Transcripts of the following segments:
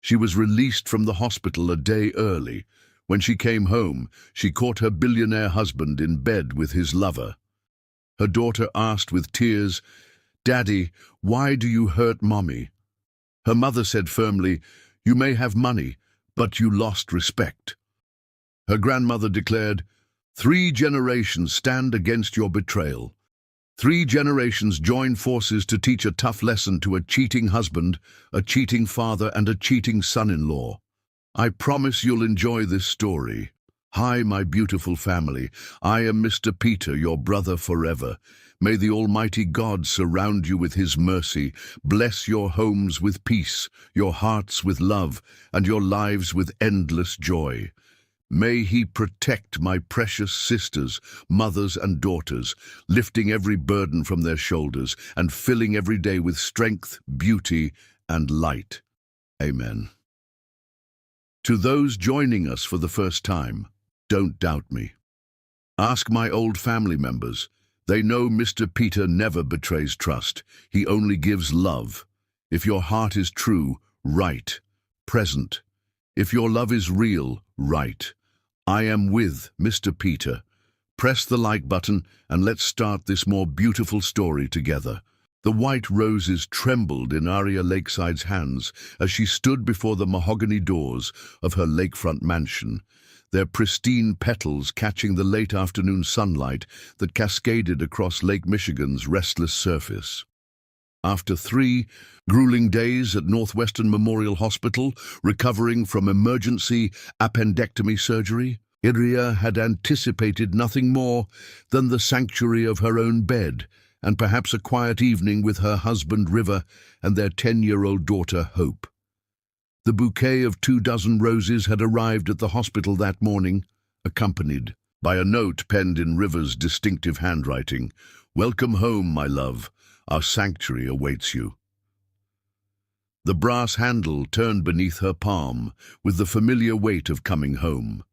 She was released from the hospital a day early. When she came home, she caught her billionaire husband in bed with his lover. Her daughter asked with tears, "Daddy, why do you hurt Mommy?" Her mother said firmly, "You may have money, but you lost respect." Her grandmother declared, "3 generations stand against your betrayal. 3 generations join forces to teach a tough lesson to a cheating husband, a cheating father, and a cheating son-in-law. I promise you'll enjoy this story. Hi, my beautiful family. I am Mr. Peter, your brother forever. May the Almighty God surround you with His mercy, bless your homes with peace, your hearts with love, and your lives with endless joy. May He protect my precious sisters, mothers and daughters, lifting every burden from their shoulders and filling every day with strength, beauty, and light. Amen. To those joining us for the first time, don't doubt me. Ask my old family members. They know Mr. Peter never betrays trust. He only gives love. If your heart is true, right, present. If your love is real, right. I am with Mr. Peter. Press the like button and let's start this more beautiful story together. The white roses trembled in Aria Lakeside's hands as she stood before the mahogany doors of her lakefront mansion, their pristine petals catching the late afternoon sunlight that cascaded across Lake Michigan's restless surface. After 3 grueling days at Northwestern Memorial Hospital, recovering from emergency appendectomy surgery, Aria had anticipated nothing more than the sanctuary of her own bed and perhaps a quiet evening with her husband River and their 10-year-old daughter Hope. The bouquet of 24 roses had arrived at the hospital that morning, accompanied by a note penned in River's distinctive handwriting. "Welcome home, my love. Our sanctuary awaits you." The brass handle turned beneath her palm with the familiar weight of coming home.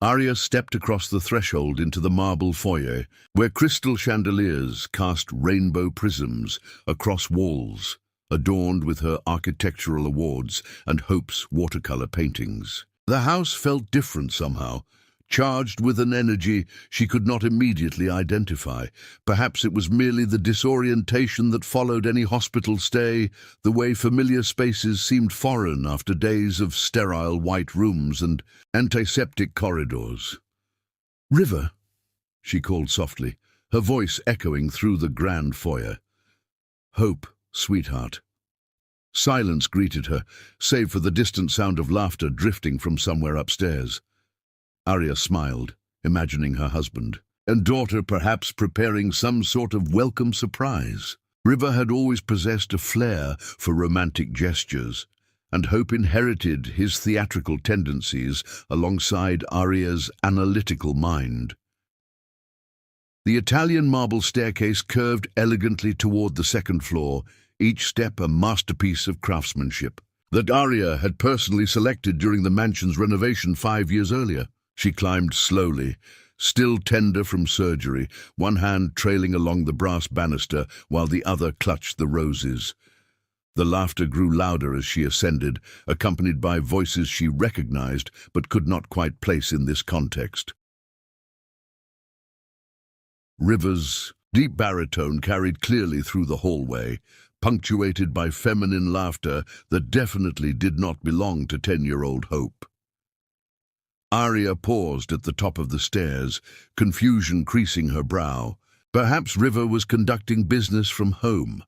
Aria stepped across the threshold into the marble foyer, where crystal chandeliers cast rainbow prisms across walls, adorned with her architectural awards and Hope's watercolor paintings. The house felt different somehow, charged with an energy she could not immediately identify. Perhaps it was merely the disorientation that followed any hospital stay, the way familiar spaces seemed foreign after days of sterile white rooms and antiseptic corridors. "River," she called softly, her voice echoing through the grand foyer. "Hope, sweetheart." Silence greeted her, save for the distant sound of laughter drifting from somewhere upstairs. Aria smiled, imagining her husband and daughter perhaps preparing some sort of welcome surprise. River had always possessed a flair for romantic gestures, and Hope inherited his theatrical tendencies alongside Aria's analytical mind. The Italian marble staircase curved elegantly toward the 2nd floor, each step a masterpiece of craftsmanship that Aria had personally selected during the mansion's renovation 5 years earlier. She climbed slowly, still tender from surgery, one hand trailing along the brass banister while the other clutched the roses. The laughter grew louder as she ascended, accompanied by voices she recognized but could not quite place in this context. River's deep baritone carried clearly through the hallway, punctuated by feminine laughter that definitely did not belong to 10-year-old Hope. Aria paused at the top of the stairs, confusion creasing her brow. Perhaps River was conducting business from home,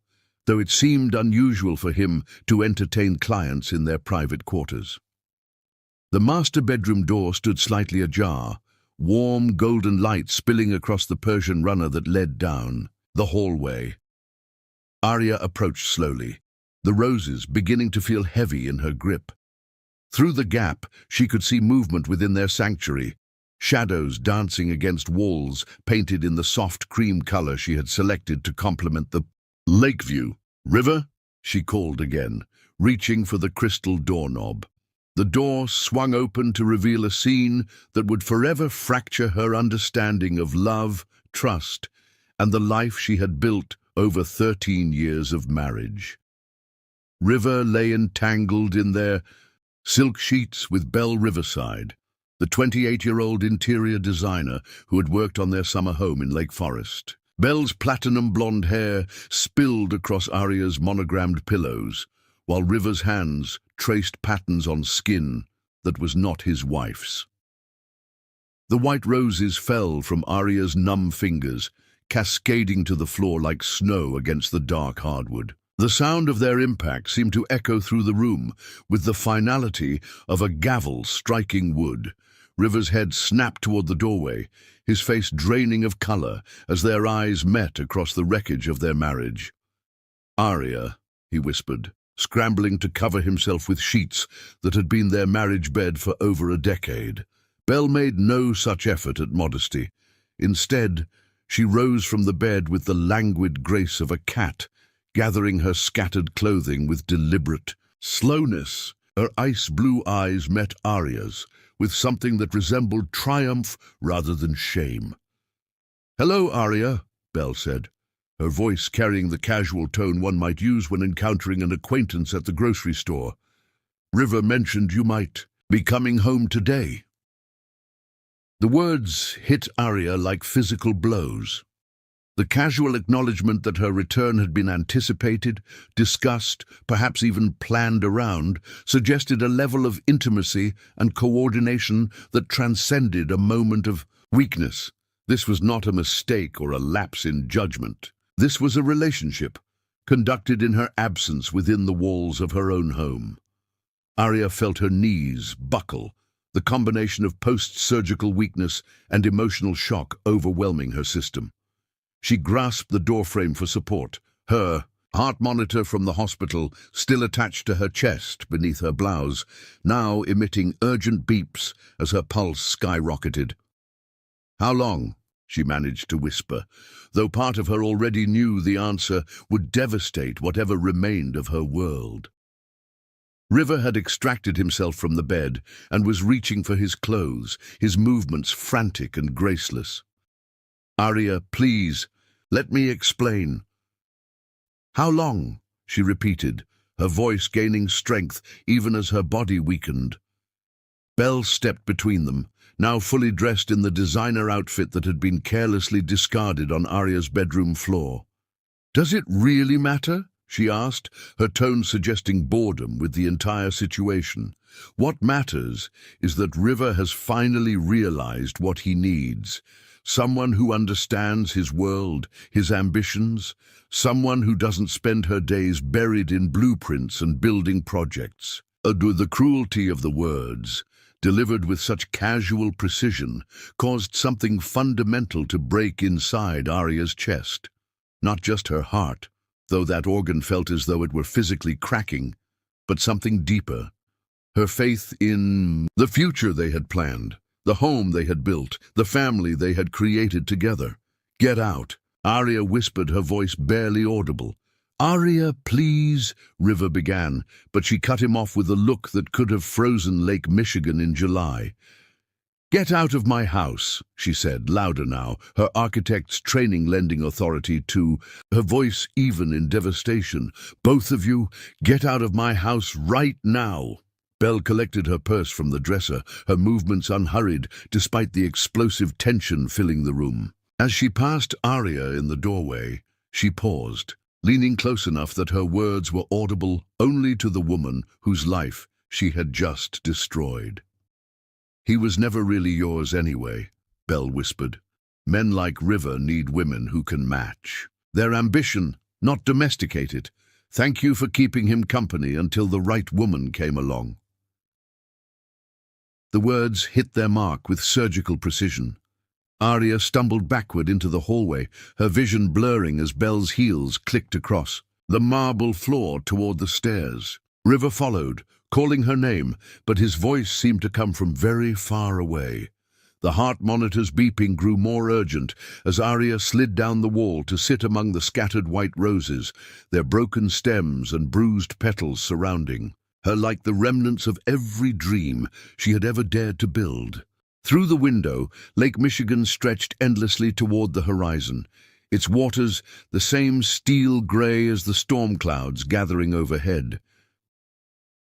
though it seemed unusual for him to entertain clients in their private quarters. The master bedroom door stood slightly ajar, warm golden light spilling across the Persian runner that led down the hallway. Aria approached slowly, the roses beginning to feel heavy in her grip. Through the gap, she could see movement within their sanctuary, shadows dancing against walls painted in the soft cream color she had selected to complement the lake view. "River?" she called again, reaching for the crystal doorknob. The door swung open to reveal a scene that would forever fracture her understanding of love, trust, and the life she had built over 13 years of marriage. River lay entangled in their Silk sheets with Belle Riverside, the 28-year-old interior designer who had worked on their summer home in Lake Forest. Belle's platinum blonde hair spilled across Arya's monogrammed pillows, while River's hands traced patterns on skin that was not his wife's. The white roses fell from Arya's numb fingers, cascading to the floor like snow against the dark hardwood. The sound of their impact seemed to echo through the room with the finality of a gavel striking wood. River's head snapped toward the doorway, his face draining of color as their eyes met across the wreckage of their marriage. "Arya," he whispered, scrambling to cover himself with sheets that had been their marriage bed for over a decade. Belle made no such effort at modesty. Instead, she rose from the bed with the languid grace of a cat, gathering her scattered clothing with deliberate slowness. Her ice-blue eyes met Arya's, with something that resembled triumph rather than shame. "Hello, Arya," Belle said, her voice carrying the casual tone one might use when encountering an acquaintance at the grocery store. "River mentioned you might be coming home today." The words hit Arya like physical blows. The casual acknowledgement that her return had been anticipated, discussed, perhaps even planned around, suggested a level of intimacy and coordination that transcended a moment of weakness. This was not a mistake or a lapse in judgment. This was a relationship, conducted in her absence within the walls of her own home. Arya felt her knees buckle, the combination of post-surgical weakness and emotional shock overwhelming her system. She grasped the doorframe for support, her heart monitor from the hospital still attached to her chest beneath her blouse, now emitting urgent beeps as her pulse skyrocketed. "How long?" she managed to whisper, though part of her already knew the answer would devastate whatever remained of her world. River had extracted himself from the bed and was reaching for his clothes, his movements frantic and graceless. "Arya, please, let me explain." "How long?" she repeated, her voice gaining strength even as her body weakened. Belle stepped between them, now fully dressed in the designer outfit that had been carelessly discarded on Arya's bedroom floor. "Does it really matter?" she asked, her tone suggesting boredom with the entire situation. "What matters is that River has finally realized what he needs. Someone who understands his world, his ambitions, someone who doesn't spend her days buried in blueprints and building projects." The cruelty of the words, delivered with such casual precision, caused something fundamental to break inside Arya's chest. Not just her heart, though that organ felt as though it were physically cracking, but something deeper. Her faith in the future they had planned, the home they had built, the family they had created together. "Get out," Arya whispered, her voice barely audible. "Arya, please," River began, but she cut him off with a look that could have frozen Lake Michigan in July. "Get out of my house," she said, louder now, her architect's training lending authority to her voice even in devastation. "Both of you, get out of my house right now." Belle collected her purse from the dresser, her movements unhurried despite the explosive tension filling the room. As she passed Arya in the doorway, she paused, leaning close enough that her words were audible only to the woman whose life she had just destroyed. "He was never really yours anyway," Belle whispered. "Men like River need women who can match their ambition, not domesticate it. Thank you for keeping him company until the right woman came along." The words hit their mark with surgical precision. Arya stumbled backward into the hallway, her vision blurring as Belle's heels clicked across the marble floor toward the stairs. River followed, calling her name, but his voice seemed to come from very far away. The heart monitor's beeping grew more urgent as Arya slid down the wall to sit among the scattered white roses, their broken stems and bruised petals surrounding her like the remnants of every dream she had ever dared to build. Through the window, Lake Michigan stretched endlessly toward the horizon, its waters the same steel gray as the storm clouds gathering overhead.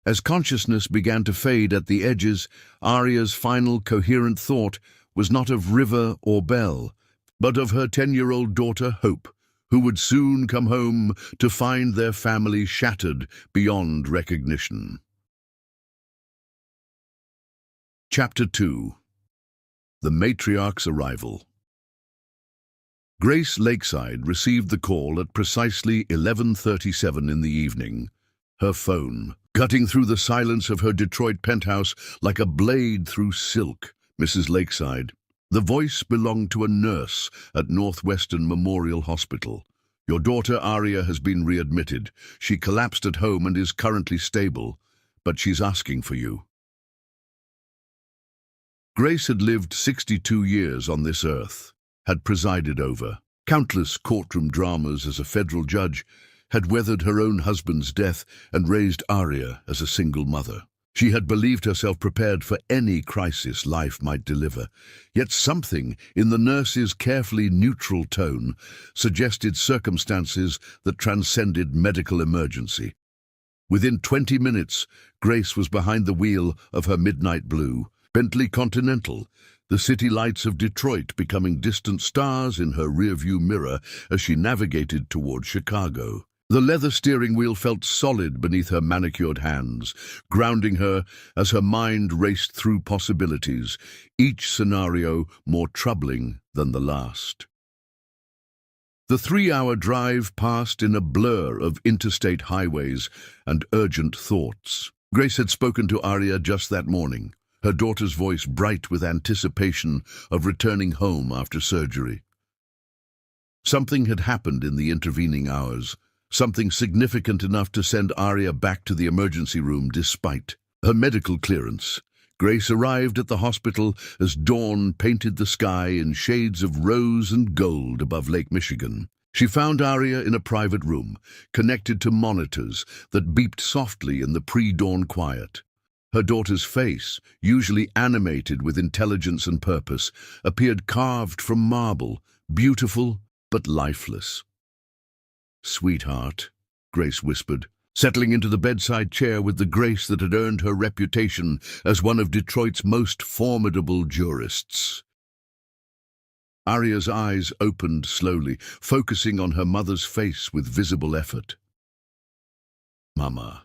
As consciousness began to fade at the edges, Arya's final coherent thought was not of River or Belle, but of her 10-year-old daughter Hope, who would soon come home to find their family shattered beyond recognition. Chapter 2. The Matriarch's Arrival. Grace Lakeside received the call at precisely 11:37 in the evening. Her phone, cutting through the silence of her Detroit penthouse like a blade through silk. Mrs. Lakeside. The voice belonged to a nurse at Northwestern Memorial Hospital. Your daughter Arya has been readmitted. She collapsed at home and is currently stable, but she's asking for you. Grace had lived 62 years on this earth, had presided over countless courtroom dramas as a federal judge, had weathered her own husband's death and raised Arya as a single mother. She had believed herself prepared for any crisis life might deliver, yet something in the nurse's carefully neutral tone suggested circumstances that transcended medical emergency. Within 20 minutes, Grace was behind the wheel of her midnight blue Bentley Continental, the city lights of Detroit becoming distant stars in her rearview mirror as she navigated toward Chicago. The leather steering wheel felt solid beneath her manicured hands, grounding her as her mind raced through possibilities, each scenario more troubling than the last. The 3-hour drive passed in a blur of interstate highways and urgent thoughts. Grace had spoken to Arya just that morning, her daughter's voice bright with anticipation of returning home after surgery. Something had happened in the intervening hours, something significant enough to send Arya back to the emergency room despite her medical clearance. Grace arrived at the hospital as dawn painted the sky in shades of rose and gold above Lake Michigan. She found Arya in a private room, connected to monitors that beeped softly in the pre-dawn quiet. Her daughter's face, usually animated with intelligence and purpose, appeared carved from marble, beautiful but lifeless. "Sweetheart," Grace whispered, settling into the bedside chair with the grace that had earned her reputation as one of Detroit's most formidable jurists. Arya's eyes opened slowly, focusing on her mother's face with visible effort. "Mama,"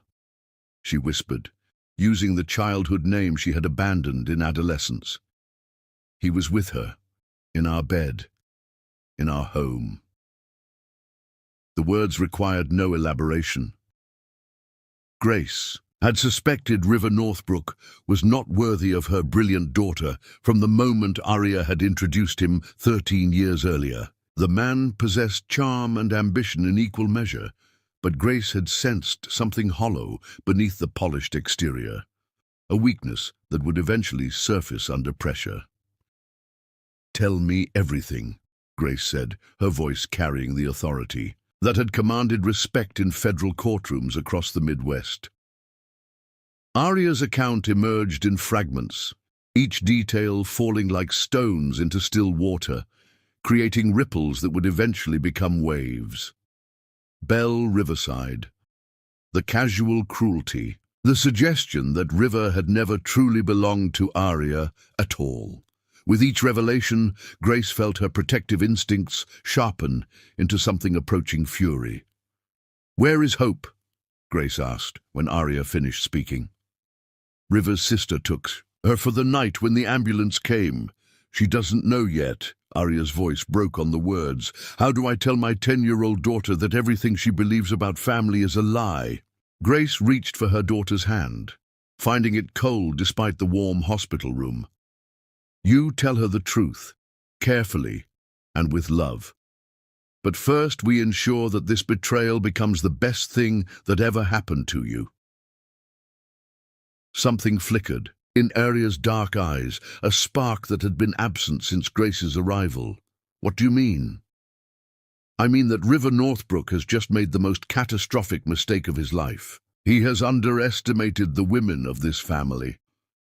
she whispered, using the childhood name she had abandoned in adolescence. "He was with her, in our bed, in our home." The words required no elaboration. Grace had suspected River Northbrook was not worthy of her brilliant daughter from the moment Arya had introduced him 13 years earlier. The man possessed charm and ambition in equal measure, but Grace had sensed something hollow beneath the polished exterior, a weakness that would eventually surface under pressure. "Tell me everything," Grace said, her voice carrying the authority that had commanded respect in federal courtrooms across the Midwest. Arya's account emerged in fragments, each detail falling like stones into still water, creating ripples that would eventually become waves. Belle Riverside, the casual cruelty, the suggestion that River had never truly belonged to Arya at all. With each revelation, Grace felt her protective instincts sharpen into something approaching fury. "Where is Hope?" Grace asked when Arya finished speaking. "River's sister took her for the night when the ambulance came. She doesn't know yet." Arya's voice broke on the words. "How do I tell my 10-year-old daughter that everything she believes about family is a lie?" Grace reached for her daughter's hand, finding it cold despite the warm hospital room. "You tell her the truth, carefully and with love. But first we ensure that this betrayal becomes the best thing that ever happened to you." Something flickered in Arya's dark eyes, a spark that had been absent since Grace's arrival. "What do you mean?" "I mean that River Northbrook has just made the most catastrophic mistake of his life. He has underestimated the women of this family."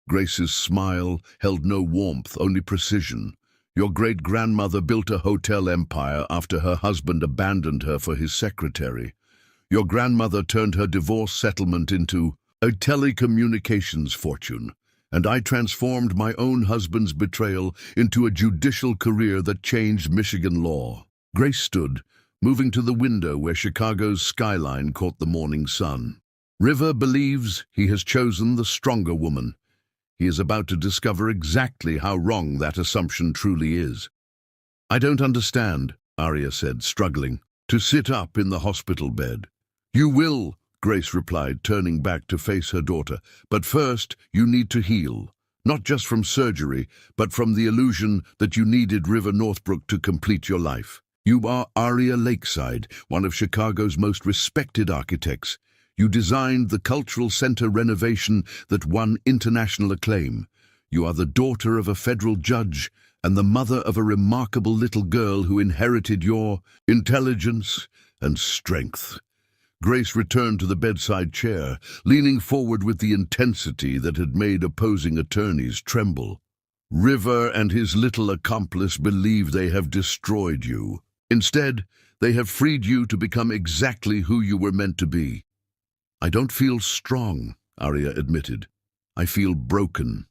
Grace's smile held no warmth, only precision. "Your great-grandmother built a hotel empire after her husband abandoned her for his secretary. Your grandmother turned her divorce settlement into a telecommunications fortune, and I transformed my own husband's betrayal into a judicial career that changed Michigan law. Grace stood, moving to the window where Chicago's skyline caught the morning sun. River believes he has chosen the stronger woman. He is about to discover exactly how wrong that assumption truly is. I don't understand, Arya said, struggling to sit up in the hospital bed. You will, Grace replied, turning back to face her daughter. But first, you need to heal. Not just from surgery, but from the illusion that you needed River Northbrook to complete your life. You are Arya Lakeside, one of Chicago's most respected architects. You designed the cultural center renovation that won international acclaim. You are the daughter of a federal judge and the mother of a remarkable little girl who inherited your intelligence and strength. Grace returned to the bedside chair, leaning forward with the intensity that had made opposing attorneys tremble. River and his little accomplice believe they have destroyed you. Instead, they have freed you to become exactly who you were meant to be. I don't feel strong, Arya admitted. I feel broken.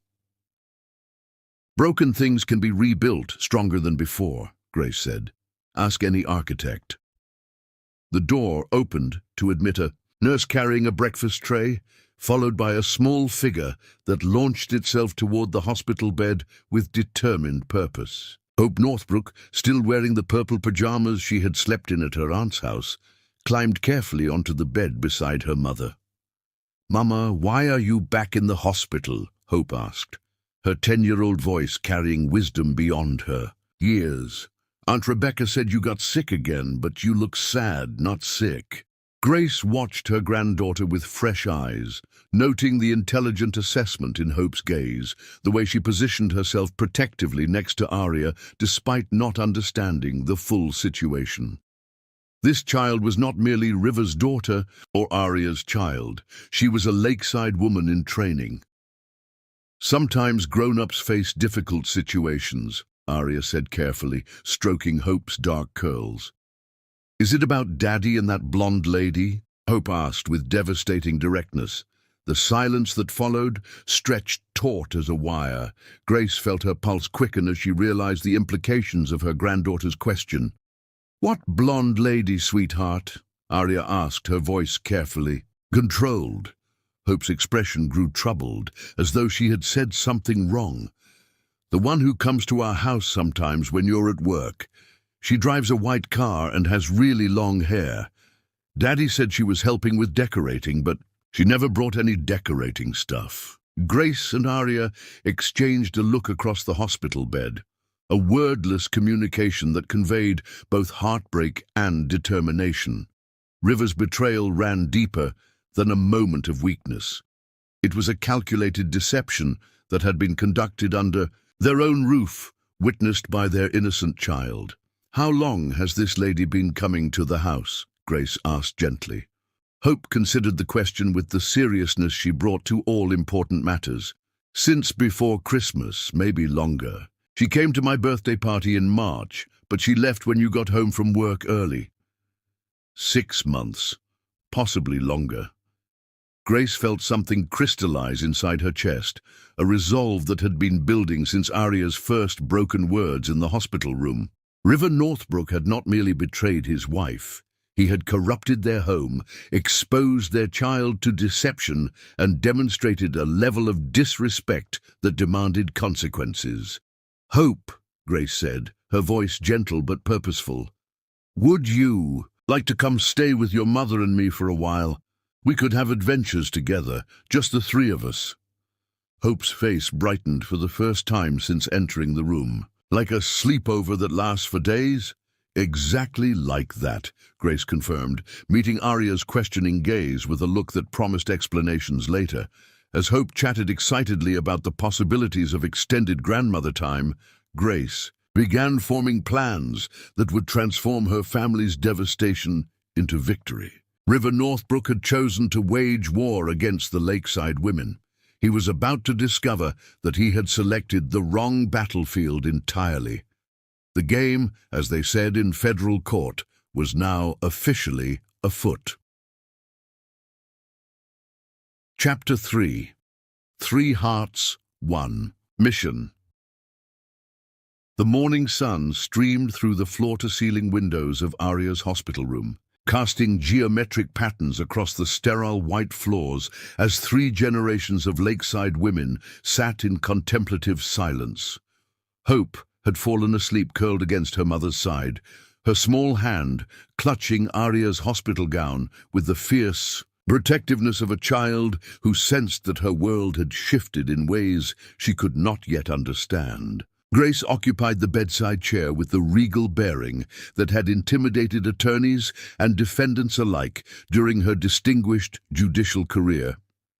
Broken things can be rebuilt stronger than before, Grace said. Ask any architect. The door opened to admit a nurse carrying a breakfast tray, followed by a small figure that launched itself toward the hospital bed with determined purpose. Hope Northbrook, still wearing the purple pajamas she had slept in at her aunt's house, climbed carefully onto the bed beside her mother. "Mama, why are you back in the hospital?" Hope asked, her 10-year-old voice carrying wisdom beyond her years. "Aunt Rebecca said you got sick again, but you look sad, not sick." Grace watched her granddaughter with fresh eyes, noting the intelligent assessment in Hope's gaze, the way she positioned herself protectively next to Arya despite not understanding the full situation. This child was not merely River's daughter or Arya's child. She was a lakeside woman in training. "Sometimes grown-ups face difficult situations," Arya said carefully, stroking Hope's dark curls. "Is it about Daddy and that blonde lady?" Hope asked with devastating directness. The silence that followed stretched taut as a wire. Grace felt her pulse quicken as she realized the implications of her granddaughter's question. "What blonde lady, sweetheart?" Arya asked, her voice carefully controlled. Hope's expression grew troubled, as though she had said something wrong. "The one who comes to our house sometimes when you're at work. She drives a white car and has really long hair. Daddy said she was helping with decorating, but she never brought any decorating stuff." Grace and Arya exchanged a look across the hospital bed, a wordless communication that conveyed both heartbreak and determination. River's betrayal ran deeper than a moment of weakness. It was a calculated deception that had been conducted under their own roof, witnessed by their innocent child. "How long has this lady been coming to the house?" Grace asked gently. Hope considered the question with the seriousness she brought to all important matters. "Since before Christmas, maybe longer. She came to my birthday party in March, but she left when you got home from work early." 6 months, possibly longer. Grace felt something crystallize inside her chest, a resolve that had been building since Arya's first broken words in the hospital room. River Northbrook had not merely betrayed his wife. He had corrupted their home, exposed their child to deception, and demonstrated a level of disrespect that demanded consequences. "Hope," Grace said, her voice gentle but purposeful, "would you like to come stay with your mother and me for a while? We could have adventures together, just the three of us." Hope's face brightened for the first time since entering the room. "Like a sleepover that lasts for days?" "Exactly like that," Grace confirmed, meeting Arya's questioning gaze with a look that promised explanations later. As Hope chatted excitedly about the possibilities of extended grandmother time, Grace began forming plans that would transform her family's devastation into victory. River Northbrook had chosen to wage war against the lakeside women. He was about to discover that he had selected the wrong battlefield entirely. The game, as they said in federal court, was now officially afoot. Chapter 3. 3 Hearts, 1. Mission. The morning sun streamed through the floor-to-ceiling windows of Arya's hospital room, casting geometric patterns across the sterile white floors as 3 generations of lakeside women sat in contemplative silence. Hope had fallen asleep curled against her mother's side, her small hand clutching Arya's hospital gown with the fierce protectiveness of a child who sensed that her world had shifted in ways she could not yet understand. Grace occupied the bedside chair with the regal bearing that had intimidated attorneys and defendants alike during her distinguished judicial career,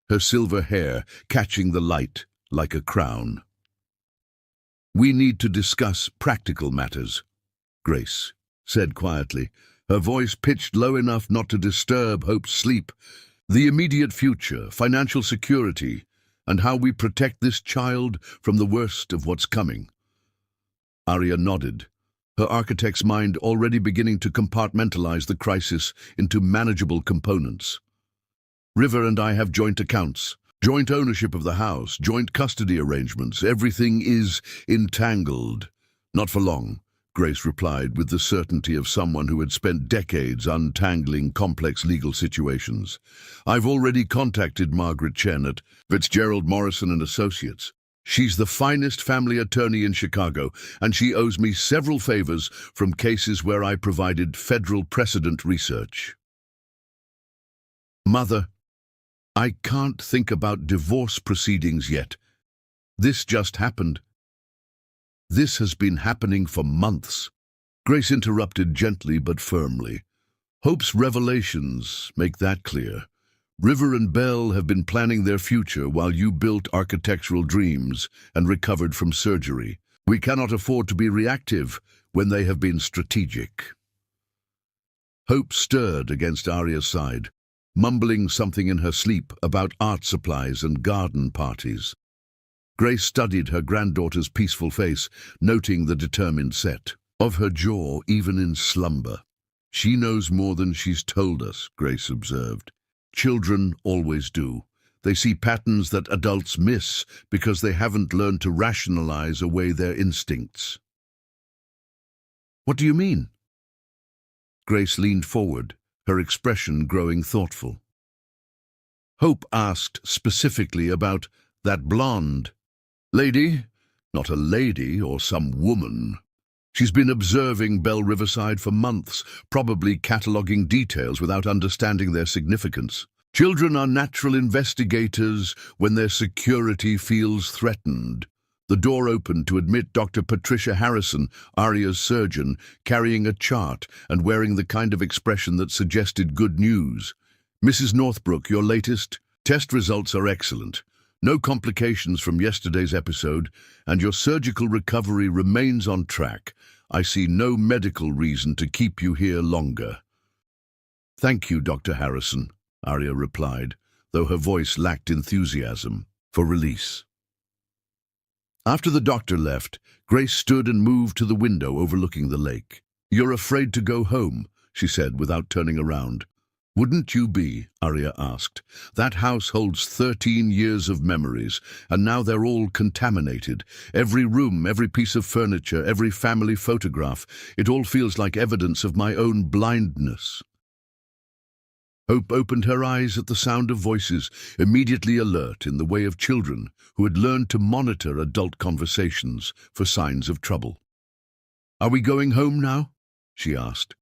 her silver hair catching the light like a crown. "We need to discuss practical matters," Grace said quietly, her voice pitched low enough not to disturb Hope's sleep. "The immediate future, financial security, and how we protect this child from the worst of what's coming." Arya nodded, her architect's mind already beginning to compartmentalize the crisis into manageable components. "River and I have joint accounts, joint ownership of the house, joint custody arrangements. Everything is entangled." "Not for long," Grace replied with the certainty of someone who had spent decades untangling complex legal situations. "I've already contacted Margaret Chen at Fitzgerald Morrison and Associates. She's the finest family attorney in Chicago, and she owes me several favors from cases where I provided federal precedent research." "Mother, I can't think about divorce proceedings yet. This just happened." "This has been happening for months," Grace interrupted gently but firmly. "Hope's revelations make that clear. River and Belle have been planning their future while you built architectural dreams and recovered from surgery. We cannot afford to be reactive when they have been strategic." Hope stirred against Arya's side, mumbling something in her sleep about art supplies and garden parties. Grace studied her granddaughter's peaceful face, noting the determined set of her jaw even in slumber. "She knows more than she's told us," Grace observed. "Children always do. They see patterns that adults miss because they haven't learned to rationalize away their instincts." "What do you mean?" Grace leaned forward, her expression growing thoughtful. "Hope asked specifically about that blonde lady, not a lady or some woman. She's been observing Belle Riverside for months, probably cataloging details without understanding their significance. Children are natural investigators when their security feels threatened." The door opened to admit Dr. Patricia Harrison, Arya's surgeon, carrying a chart and wearing the kind of expression that suggested good news. "Mrs. Northbrook, your latest test results are excellent. No complications from yesterday's episode, and your surgical recovery remains on track. I see no medical reason to keep you here longer." "Thank you, Dr. Harrison," Arya replied, though her voice lacked enthusiasm for release. After the doctor left, Grace stood and moved to the window overlooking the lake. "You're afraid to go home," she said without turning around. "Wouldn't you be?" Arya asked. "That house holds 13 years of memories, and now they're all contaminated. Every room, every piece of furniture, every family photograph, it all feels like evidence of my own blindness." Hope opened her eyes at the sound of voices, immediately alert in the way of children who had learned to monitor adult conversations for signs of trouble. "Are we going home now?" she asked.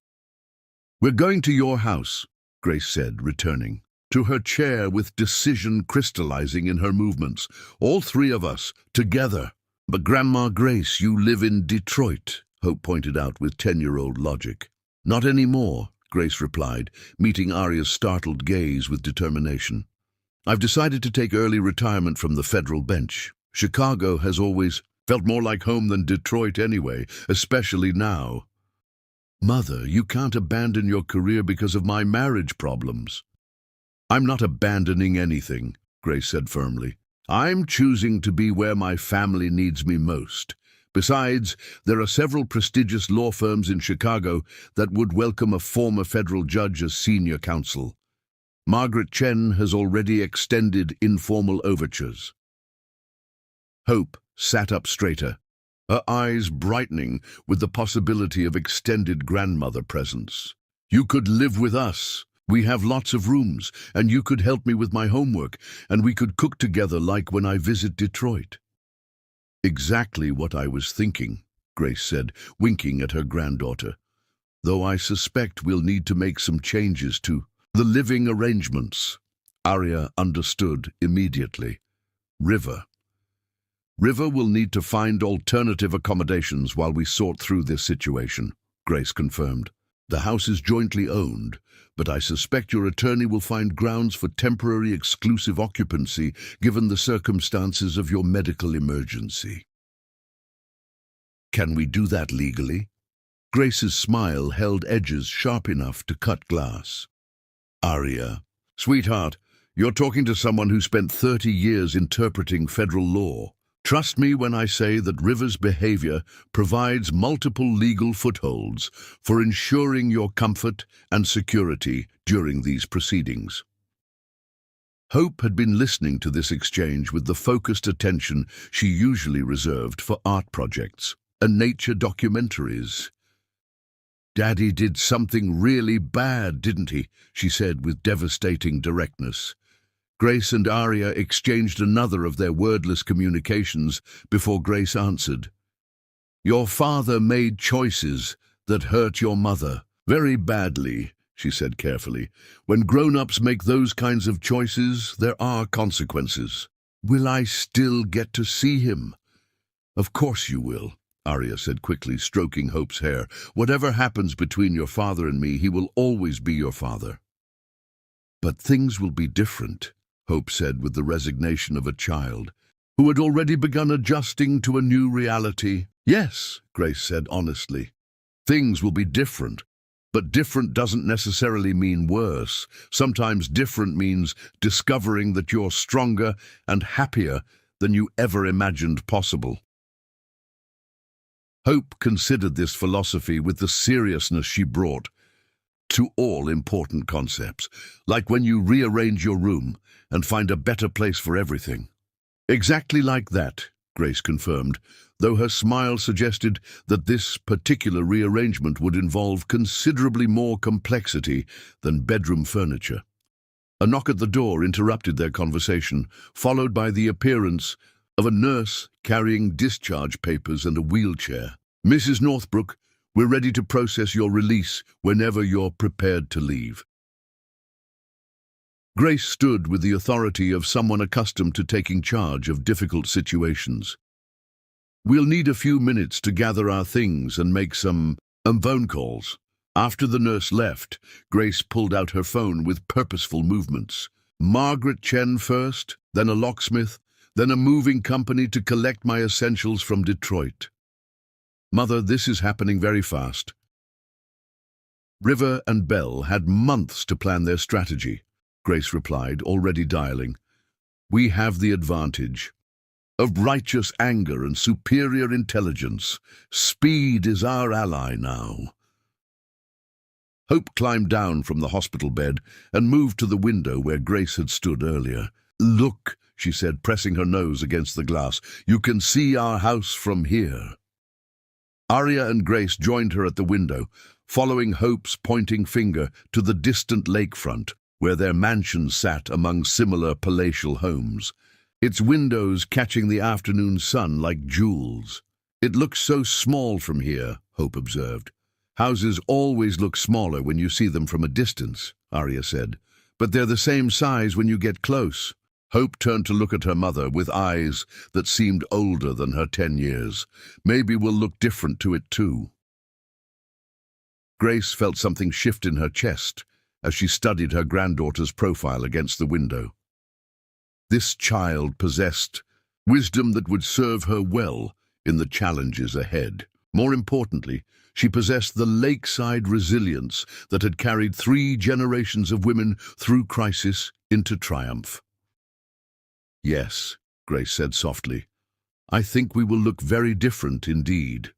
"We're going to your house," Grace said, returning to her chair with decision crystallizing in her movements. "All 3 of us, together." "But Grandma Grace, you live in Detroit," Hope pointed out with 10-year-old logic. "Not anymore," Grace replied, meeting Arya's startled gaze with determination. "I've decided to take early retirement from the federal bench. Chicago has always felt more like home than Detroit anyway, especially now." "Mother, you can't abandon your career because of my marriage problems." "I'm not abandoning anything," Grace said firmly. "I'm choosing to be where my family needs me most. Besides, there are several prestigious law firms in Chicago that would welcome a former federal judge as senior counsel. Margaret Chen has already extended informal overtures. Hope sat up straighter, her eyes brightening with the possibility of extended grandmother presence. You could live with us. We have lots of rooms, and you could help me with my homework, and we could cook together like when I visit Detroit. Exactly what I was thinking, Grace said, winking at her granddaughter. Though I suspect we'll need to make some changes to the living arrangements. Arya understood immediately. River will need to find alternative accommodations while we sort through this situation, Grace confirmed. The house is jointly owned, but I suspect your attorney will find grounds for temporary exclusive occupancy given the circumstances of your medical emergency. Can we do that legally? Grace's smile held edges sharp enough to cut glass. Arya, sweetheart, you're talking to someone who spent 30 years interpreting federal law. Trust me when I say that River's behavior provides multiple legal footholds for ensuring your comfort and security during these proceedings. Hope had been listening to this exchange with the focused attention she usually reserved for art projects and nature documentaries. Daddy did something really bad, didn't he? She said with devastating directness. Grace and Arya exchanged another of their wordless communications before Grace answered. Your father made choices that hurt your mother very badly, she said carefully. When grown-ups make those kinds of choices, there are consequences. Will I still get to see him? Of course you will, Arya said quickly, stroking Hope's hair. Whatever happens between your father and me, he will always be your father. But things will be different, Hope said with the resignation of a child who had already begun adjusting to a new reality. Yes, Grace said honestly. Things will be different, but different doesn't necessarily mean worse. Sometimes different means discovering that you're stronger and happier than you ever imagined possible. Hope considered this philosophy with the seriousness she brought to all important concepts, like when you rearrange your room and find a better place for everything. Exactly like that, Grace confirmed, though her smile suggested that this particular rearrangement would involve considerably more complexity than bedroom furniture. A knock at the door interrupted their conversation, followed by the appearance of a nurse carrying discharge papers and a wheelchair. Mrs. Northbrook, we're ready to process your release whenever you're prepared to leave. Grace stood with the authority of someone accustomed to taking charge of difficult situations. We'll need a few minutes to gather our things and make some phone calls. After the nurse left, Grace pulled out her phone with purposeful movements. Margaret Chen first, then a locksmith, then a moving company to collect my essentials from Detroit. Mother, this is happening very fast. River and Belle had months to plan their strategy, Grace replied, already dialing. We have the advantage of righteous anger and superior intelligence. Speed is our ally now. Hope climbed down from the hospital bed and moved to the window where Grace had stood earlier. Look, she said, pressing her nose against the glass. You can see our house from here. Arya and Grace joined her at the window, following Hope's pointing finger to the distant lakefront, where their mansion sat among similar palatial homes, its windows catching the afternoon sun like jewels. It looks so small from here, Hope observed. Houses always look smaller when you see them from a distance, Arya said, but they're the same size when you get close. Hope turned to look at her mother with eyes that seemed older than her 10 years. Maybe we'll look different to it too. Grace felt something shift in her chest as she studied her granddaughter's profile against the window. This child possessed wisdom that would serve her well in the challenges ahead. More importantly, she possessed the lakeside resilience that had carried 3 generations of women through crisis into triumph. Yes, Grace said softly. I think we will look very different indeed.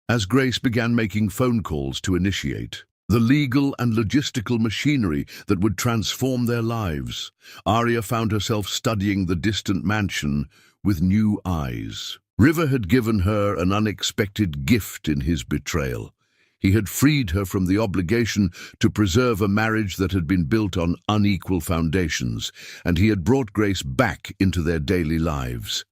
As Grace began making phone calls to initiate, the legal and logistical machinery that would transform their lives. Arya found herself studying the distant mansion with new eyes. River had given her an unexpected gift in his betrayal. He had freed her from the obligation to preserve a marriage that had been built on unequal foundations, and he had brought Grace back into their daily lives.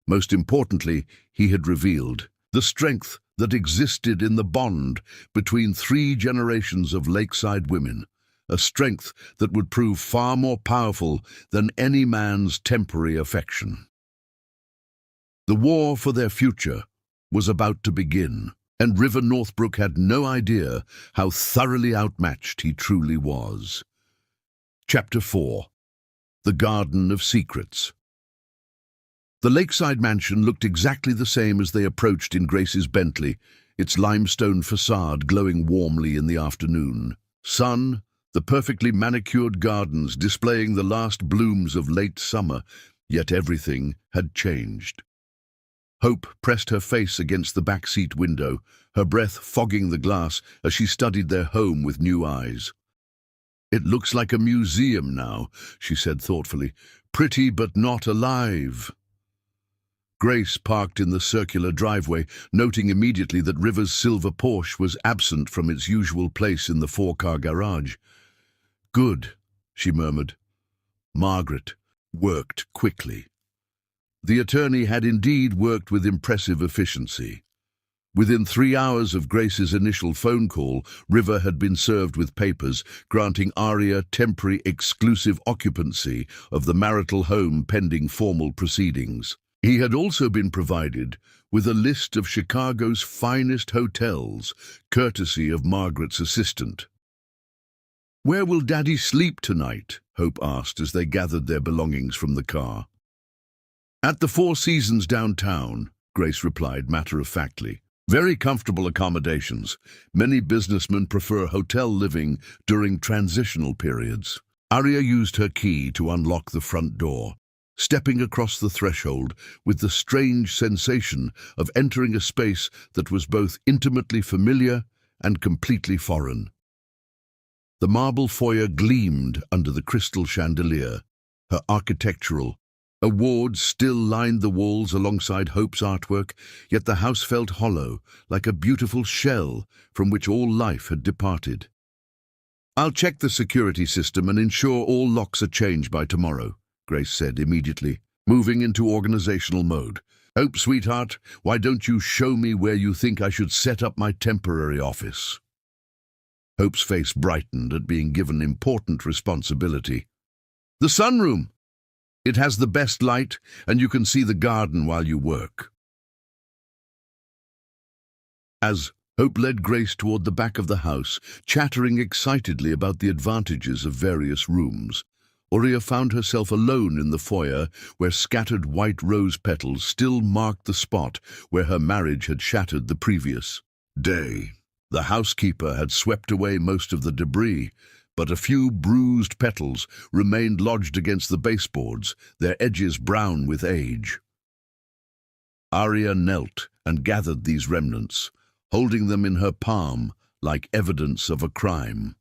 Most importantly, he had revealed the strength that existed in the bond between 3 generations of lakeside women, a strength that would prove far more powerful than any man's temporary affection. The war for their future was about to begin, and River Northbrook had no idea how thoroughly outmatched he truly was. Chapter 4. The Garden of Secrets. The lakeside mansion looked exactly the same as they approached in Grace's Bentley, its limestone facade glowing warmly in the afternoon. Sun, the perfectly manicured gardens displaying the last blooms of late summer, yet everything had changed. Hope pressed her face against the back-seat window, her breath fogging the glass as she studied their home with new eyes. "It looks like a museum now," she said thoughtfully. "Pretty but not alive." Grace parked in the circular driveway, noting immediately that River's silver Porsche was absent from its usual place in the 4-car garage. "Good," she murmured. Margaret worked quickly. The attorney had indeed worked with impressive efficiency. Within 3 hours of Grace's initial phone call, River had been served with papers granting Arya temporary exclusive occupancy of the marital home pending formal proceedings. He had also been provided with a list of Chicago's finest hotels, courtesy of Margaret's assistant. "Where will Daddy sleep tonight?" Hope asked as they gathered their belongings from the car. "At the Four Seasons downtown," Grace replied matter-of-factly. "Very comfortable accommodations. Many businessmen prefer hotel living during transitional periods." Arya used her key to unlock the front door, stepping across the threshold with the strange sensation of entering a space that was both intimately familiar and completely foreign. The marble foyer gleamed under the crystal chandelier, her architectural awards still lined the walls alongside Hope's artwork, yet the house felt hollow, like a beautiful shell from which all life had departed. "I'll check the security system and ensure all locks are changed by tomorrow," Grace said immediately, moving into organizational mode. "Hope, sweetheart, why don't you show me where you think I should set up my temporary office?" Hope's face brightened at being given important responsibility. "The sunroom. It has the best light, and you can see the garden while you work." As Hope led Grace toward the back of the house, chattering excitedly about the advantages of various rooms, Arya found herself alone in the foyer where scattered white rose petals still marked the spot where her marriage had shattered the previous day. The housekeeper had swept away most of the debris, but a few bruised petals remained lodged against the baseboards, their edges brown with age. Arya knelt and gathered these remnants, holding them in her palm like evidence of a crime.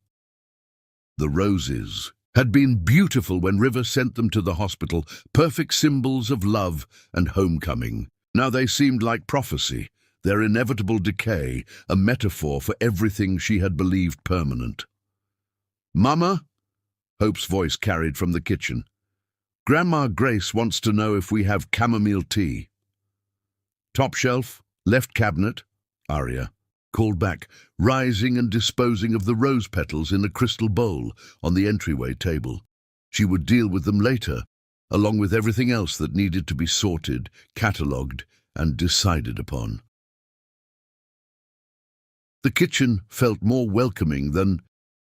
The roses had been beautiful when River sent them to the hospital, perfect symbols of love and homecoming. Now they seemed like prophecy, their inevitable decay, a metaphor for everything she had believed permanent. "Mama?" Hope's voice carried from the kitchen. "Grandma Grace wants to know if we have chamomile tea." "Top shelf, left cabinet," Arya called back, rising and disposing of the rose petals in a crystal bowl on the entryway table. She would deal with them later, along with everything else that needed to be sorted, catalogued, and decided upon. The kitchen felt more welcoming than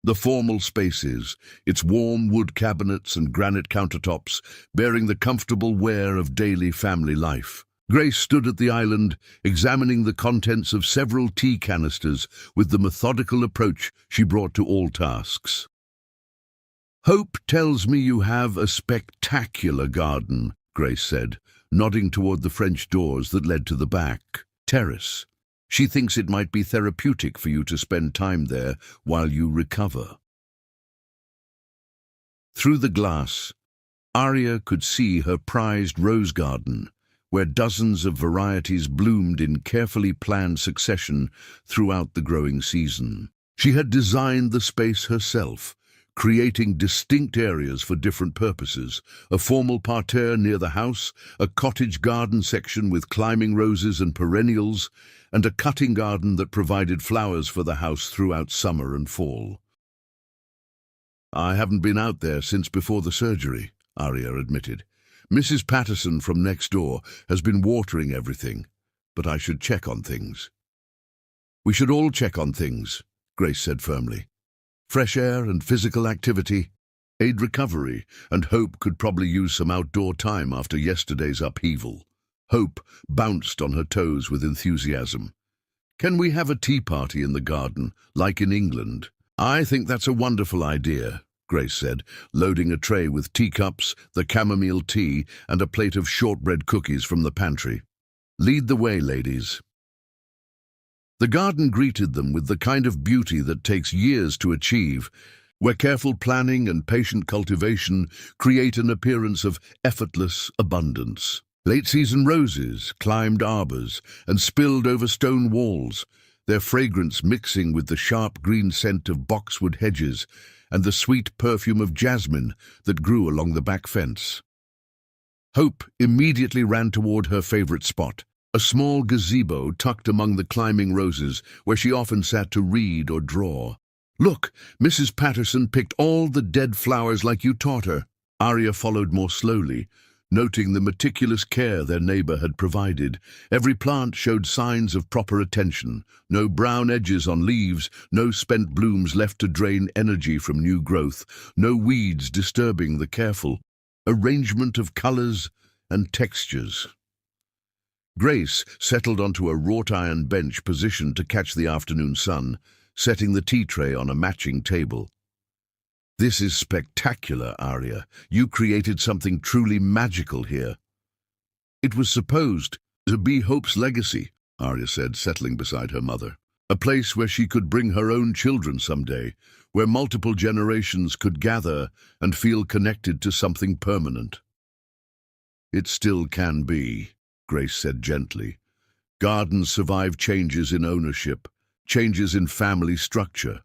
the formal spaces, its warm wood cabinets and granite countertops bearing the comfortable wear of daily family life. Grace stood at the island, examining the contents of several tea canisters with the methodical approach she brought to all tasks. "Hope tells me you have a spectacular garden," Grace said, nodding toward the French doors that led to the back terrace. She thinks it might be therapeutic for you to spend time there while you recover. Through the glass, Arya could see her prized rose garden, where dozens of varieties bloomed in carefully planned succession throughout the growing season. She had designed the space herself, creating distinct areas for different purposes: a formal parterre near the house, a cottage garden section with climbing roses and perennials, and a cutting garden that provided flowers for the house throughout summer and fall. "I haven't been out there since before the surgery," Arya admitted. "Mrs. Patterson from next door has been watering everything, but I should check on things." "We should all check on things," Grace said firmly. "Fresh air and physical activity aid recovery, and Hope could probably use some outdoor time after yesterday's upheaval." Hope bounced on her toes with enthusiasm. "Can we have a tea party in the garden, like in England?" "I think that's a wonderful idea," Grace said, loading a tray with teacups, the chamomile tea, and a plate of shortbread cookies from the pantry. "Lead the way, ladies." The garden greeted them with the kind of beauty that takes years to achieve, where careful planning and patient cultivation create an appearance of effortless abundance. Late-season roses climbed arbors and spilled over stone walls, their fragrance mixing with the sharp green scent of boxwood hedges and the sweet perfume of jasmine that grew along the back fence. Hope immediately ran toward her favorite spot, a small gazebo tucked among the climbing roses where she often sat to read or draw. "Look, Mrs. Patterson picked all the dead flowers like you taught her." Arya followed more slowly, noting the meticulous care their neighbor had provided. Every plant showed signs of proper attention: no brown edges on leaves, no spent blooms left to drain energy from new growth, no weeds disturbing the careful arrangement of colors and textures. Grace settled onto a wrought-iron bench positioned to catch the afternoon sun, setting the tea tray on a matching table. "This is spectacular, Arya. You created something truly magical here." "It was supposed to be Hope's legacy," Arya said, settling beside her mother. "A place where she could bring her own children someday, where multiple generations could gather and feel connected to something permanent." "It still can be," Grace said gently. "Gardens survive changes in ownership, changes in family structure.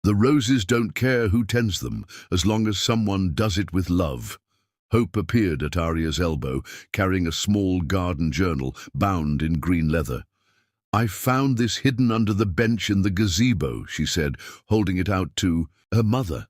The roses don't care who tends them, as long as someone does it with love." Hope appeared at Arya's elbow, carrying a small garden journal bound in green leather. "I found this hidden under the bench in the gazebo," she said, holding it out to her mother.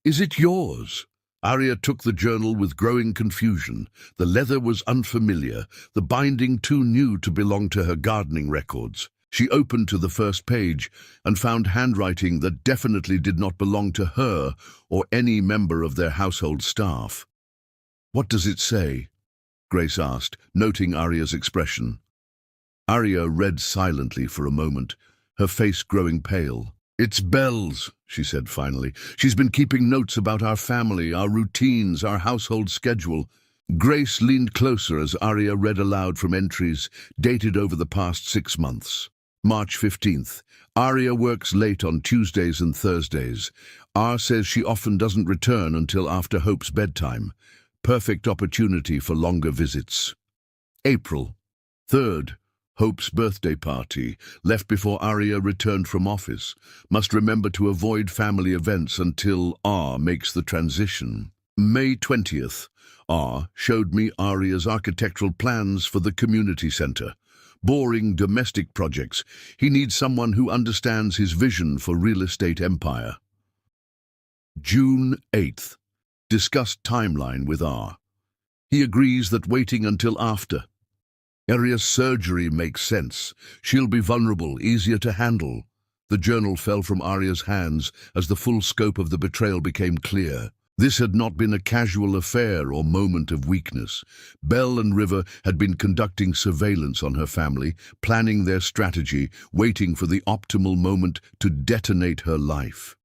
"Is it yours?" Arya took the journal with growing confusion. The leather was unfamiliar, the binding too new to belong to her gardening records. She opened to the first page and found handwriting that definitely did not belong to her or any member of their household staff. "What does it say?" Grace asked, noting Arya's expression. Arya read silently for a moment, her face growing pale. "It's Belle's," she said finally. "She's been keeping notes about our family, our routines, our household schedule." Grace leaned closer as Arya read aloud from entries dated over the past 6 months. March 15th. Arya works late on Tuesdays and Thursdays. R says she often doesn't return until after Hope's bedtime. Perfect opportunity for longer visits. April 3rd. Hope's birthday party. Left before Arya returned from office. Must remember to avoid family events until R makes the transition. May 20th. R showed me Arya's architectural plans for the community center. Boring domestic projects. He needs someone who understands his vision for real estate empire. June 8th. Discussed timeline with R. He agrees that waiting until after. Arya's surgery makes sense. She'll be vulnerable, easier to handle. The journal fell from Arya's hands as the full scope of the betrayal became clear. This had not been a casual affair or moment of weakness. Belle and River had been conducting surveillance on her family, planning their strategy, waiting for the optimal moment to detonate her life.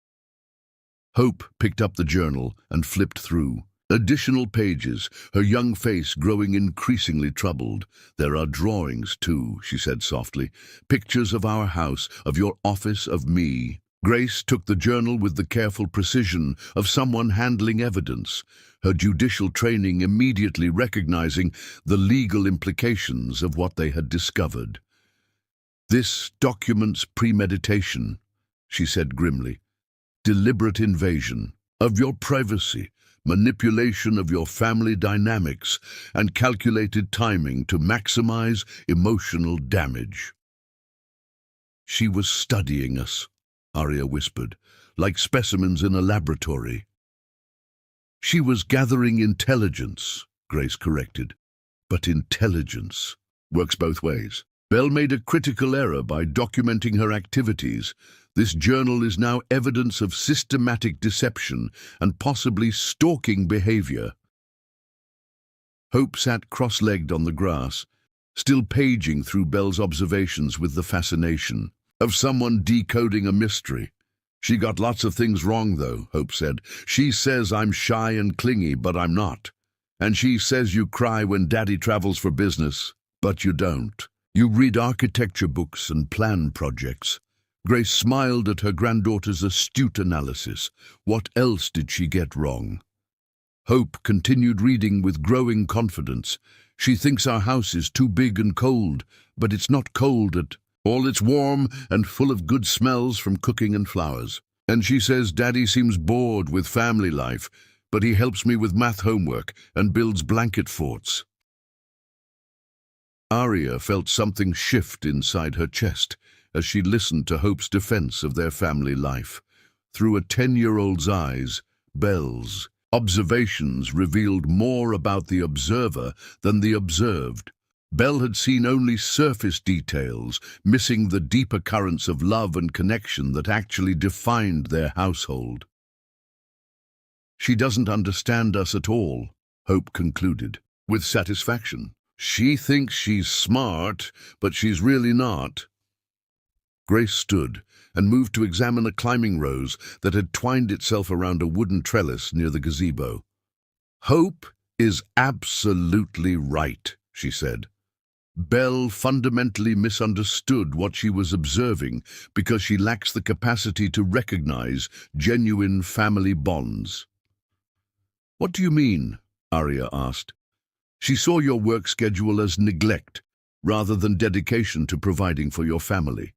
Hope picked up the journal and flipped through. Additional pages, her young face growing increasingly troubled. "There are drawings, too," she said softly. "Pictures of our house, of your office, of me." Grace took the journal with the careful precision of someone handling evidence, her judicial training immediately recognizing the legal implications of what they had discovered. "This documents premeditation," she said grimly. "Deliberate invasion of your privacy, manipulation of your family dynamics, and calculated timing to maximize emotional damage." "She was studying us," Arya whispered, "like specimens in a laboratory." "She was gathering intelligence," Grace corrected. "But intelligence works both ways. Belle made a critical error by documenting her activities. This journal is now evidence of systematic deception and possibly stalking behavior." Hope sat cross-legged on the grass, still paging through Belle's observations with the fascination of someone decoding a mystery. "She got lots of things wrong, though," Hope said. "She says I'm shy and clingy, but I'm not. And she says you cry when Daddy travels for business, but you don't. You read architecture books and plan projects." Grace smiled at her granddaughter's astute analysis. What else did she get wrong? Hope continued reading with growing confidence. "She thinks our house is too big and cold, but it's not cold at all. It's warm and full of good smells from cooking and flowers. And she says Daddy seems bored with family life, but he helps me with math homework and builds blanket forts." Arya felt something shift inside her chest as she listened to Hope's defense of their family life. Through a 10-year-old's eyes, Belle's observations revealed more about the observer than the observed. Belle had seen only surface details, missing the deeper currents of love and connection that actually defined their household. "She doesn't understand us at all," Hope concluded, with satisfaction. "She thinks she's smart, but she's really not." Grace stood and moved to examine a climbing rose that had twined itself around a wooden trellis near the gazebo. "Hope is absolutely right," she said. "Belle fundamentally misunderstood what she was observing because she lacks the capacity to recognize genuine family bonds." "What do you mean?" Arya asked. "She saw your work schedule as neglect, rather than dedication to providing for your family.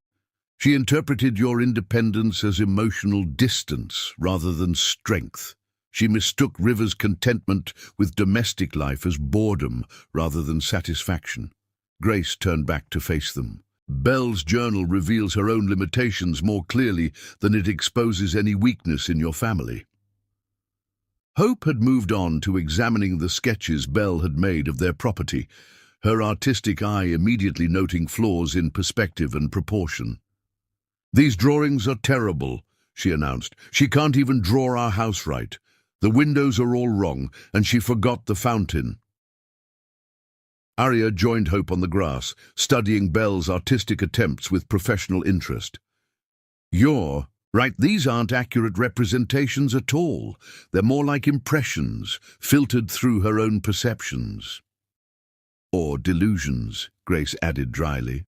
She interpreted your independence as emotional distance rather than strength. She mistook River's contentment with domestic life as boredom rather than satisfaction." Grace turned back to face them. "Belle's journal reveals her own limitations more clearly than it exposes any weakness in your family." Hope had moved on to examining the sketches Belle had made of their property, her artistic eye immediately noting flaws in perspective and proportion. "These drawings are terrible," she announced. "She can't even draw our house right. The windows are all wrong, and she forgot the fountain." Arya joined Hope on the grass, studying Belle's artistic attempts with professional interest. "You're right, these aren't accurate representations at all. They're more like impressions, filtered through her own perceptions." "Or delusions," Grace added dryly.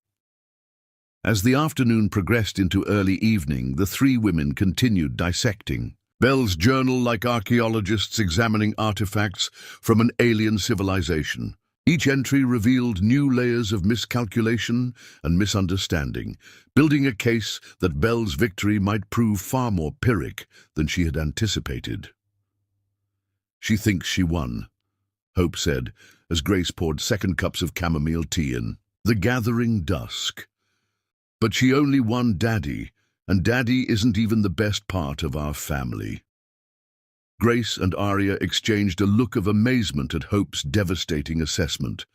As the afternoon progressed into early evening, the three women continued dissecting. Belle's journal like archaeologists examining artifacts from an alien civilization. Each entry revealed new layers of miscalculation and misunderstanding, building a case that Belle's victory might prove far more Pyrrhic than she had anticipated. "She thinks she won," Hope said, as Grace poured second cups of chamomile tea in. "The gathering dusk. But she only won Daddy, and Daddy isn't even the best part of our family." Grace and Arya exchanged a look of amazement at Hope's devastating assessment.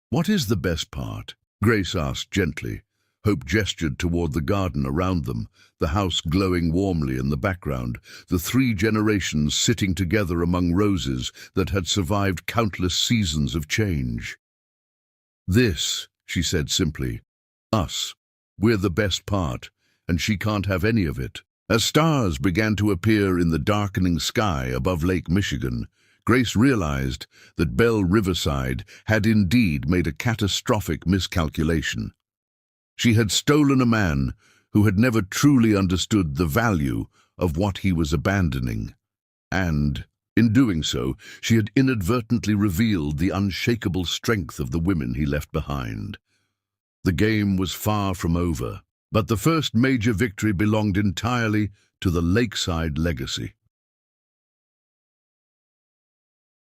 "What is the best part?" Grace asked gently. Hope gestured toward the garden around them, the house glowing warmly in the background, the 3 generations sitting together among roses that had survived countless seasons of change. "This," she said simply, "us. We're the best part, and she can't have any of it." As stars began to appear in the darkening sky above Lake Michigan, Grace realized that Belle Riverside had indeed made a catastrophic miscalculation. She had stolen a man who had never truly understood the value of what he was abandoning. And, in doing so, she had inadvertently revealed the unshakable strength of the women he left behind. The game was far from over, but the first major victory belonged entirely to the Lakeside legacy.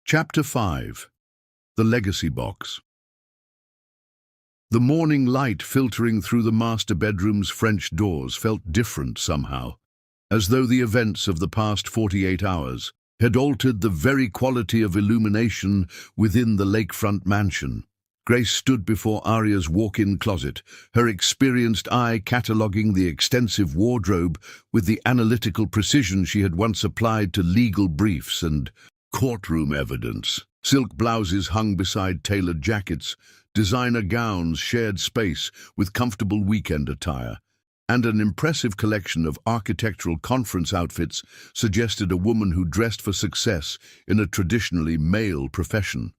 Chapter 5. The Legacy Box. The morning light filtering through the master bedroom's French doors felt different somehow, as though the events of the past 48 hours had altered the very quality of illumination within the lakefront mansion. Grace stood before Aria's walk-in closet, her experienced eye cataloguing the extensive wardrobe with the analytical precision she had once applied to legal briefs and courtroom evidence. Silk blouses hung beside tailored jackets, designer gowns shared space with comfortable weekend attire, and an impressive collection of architectural conference outfits suggested a woman who dressed for success in a traditionally male profession.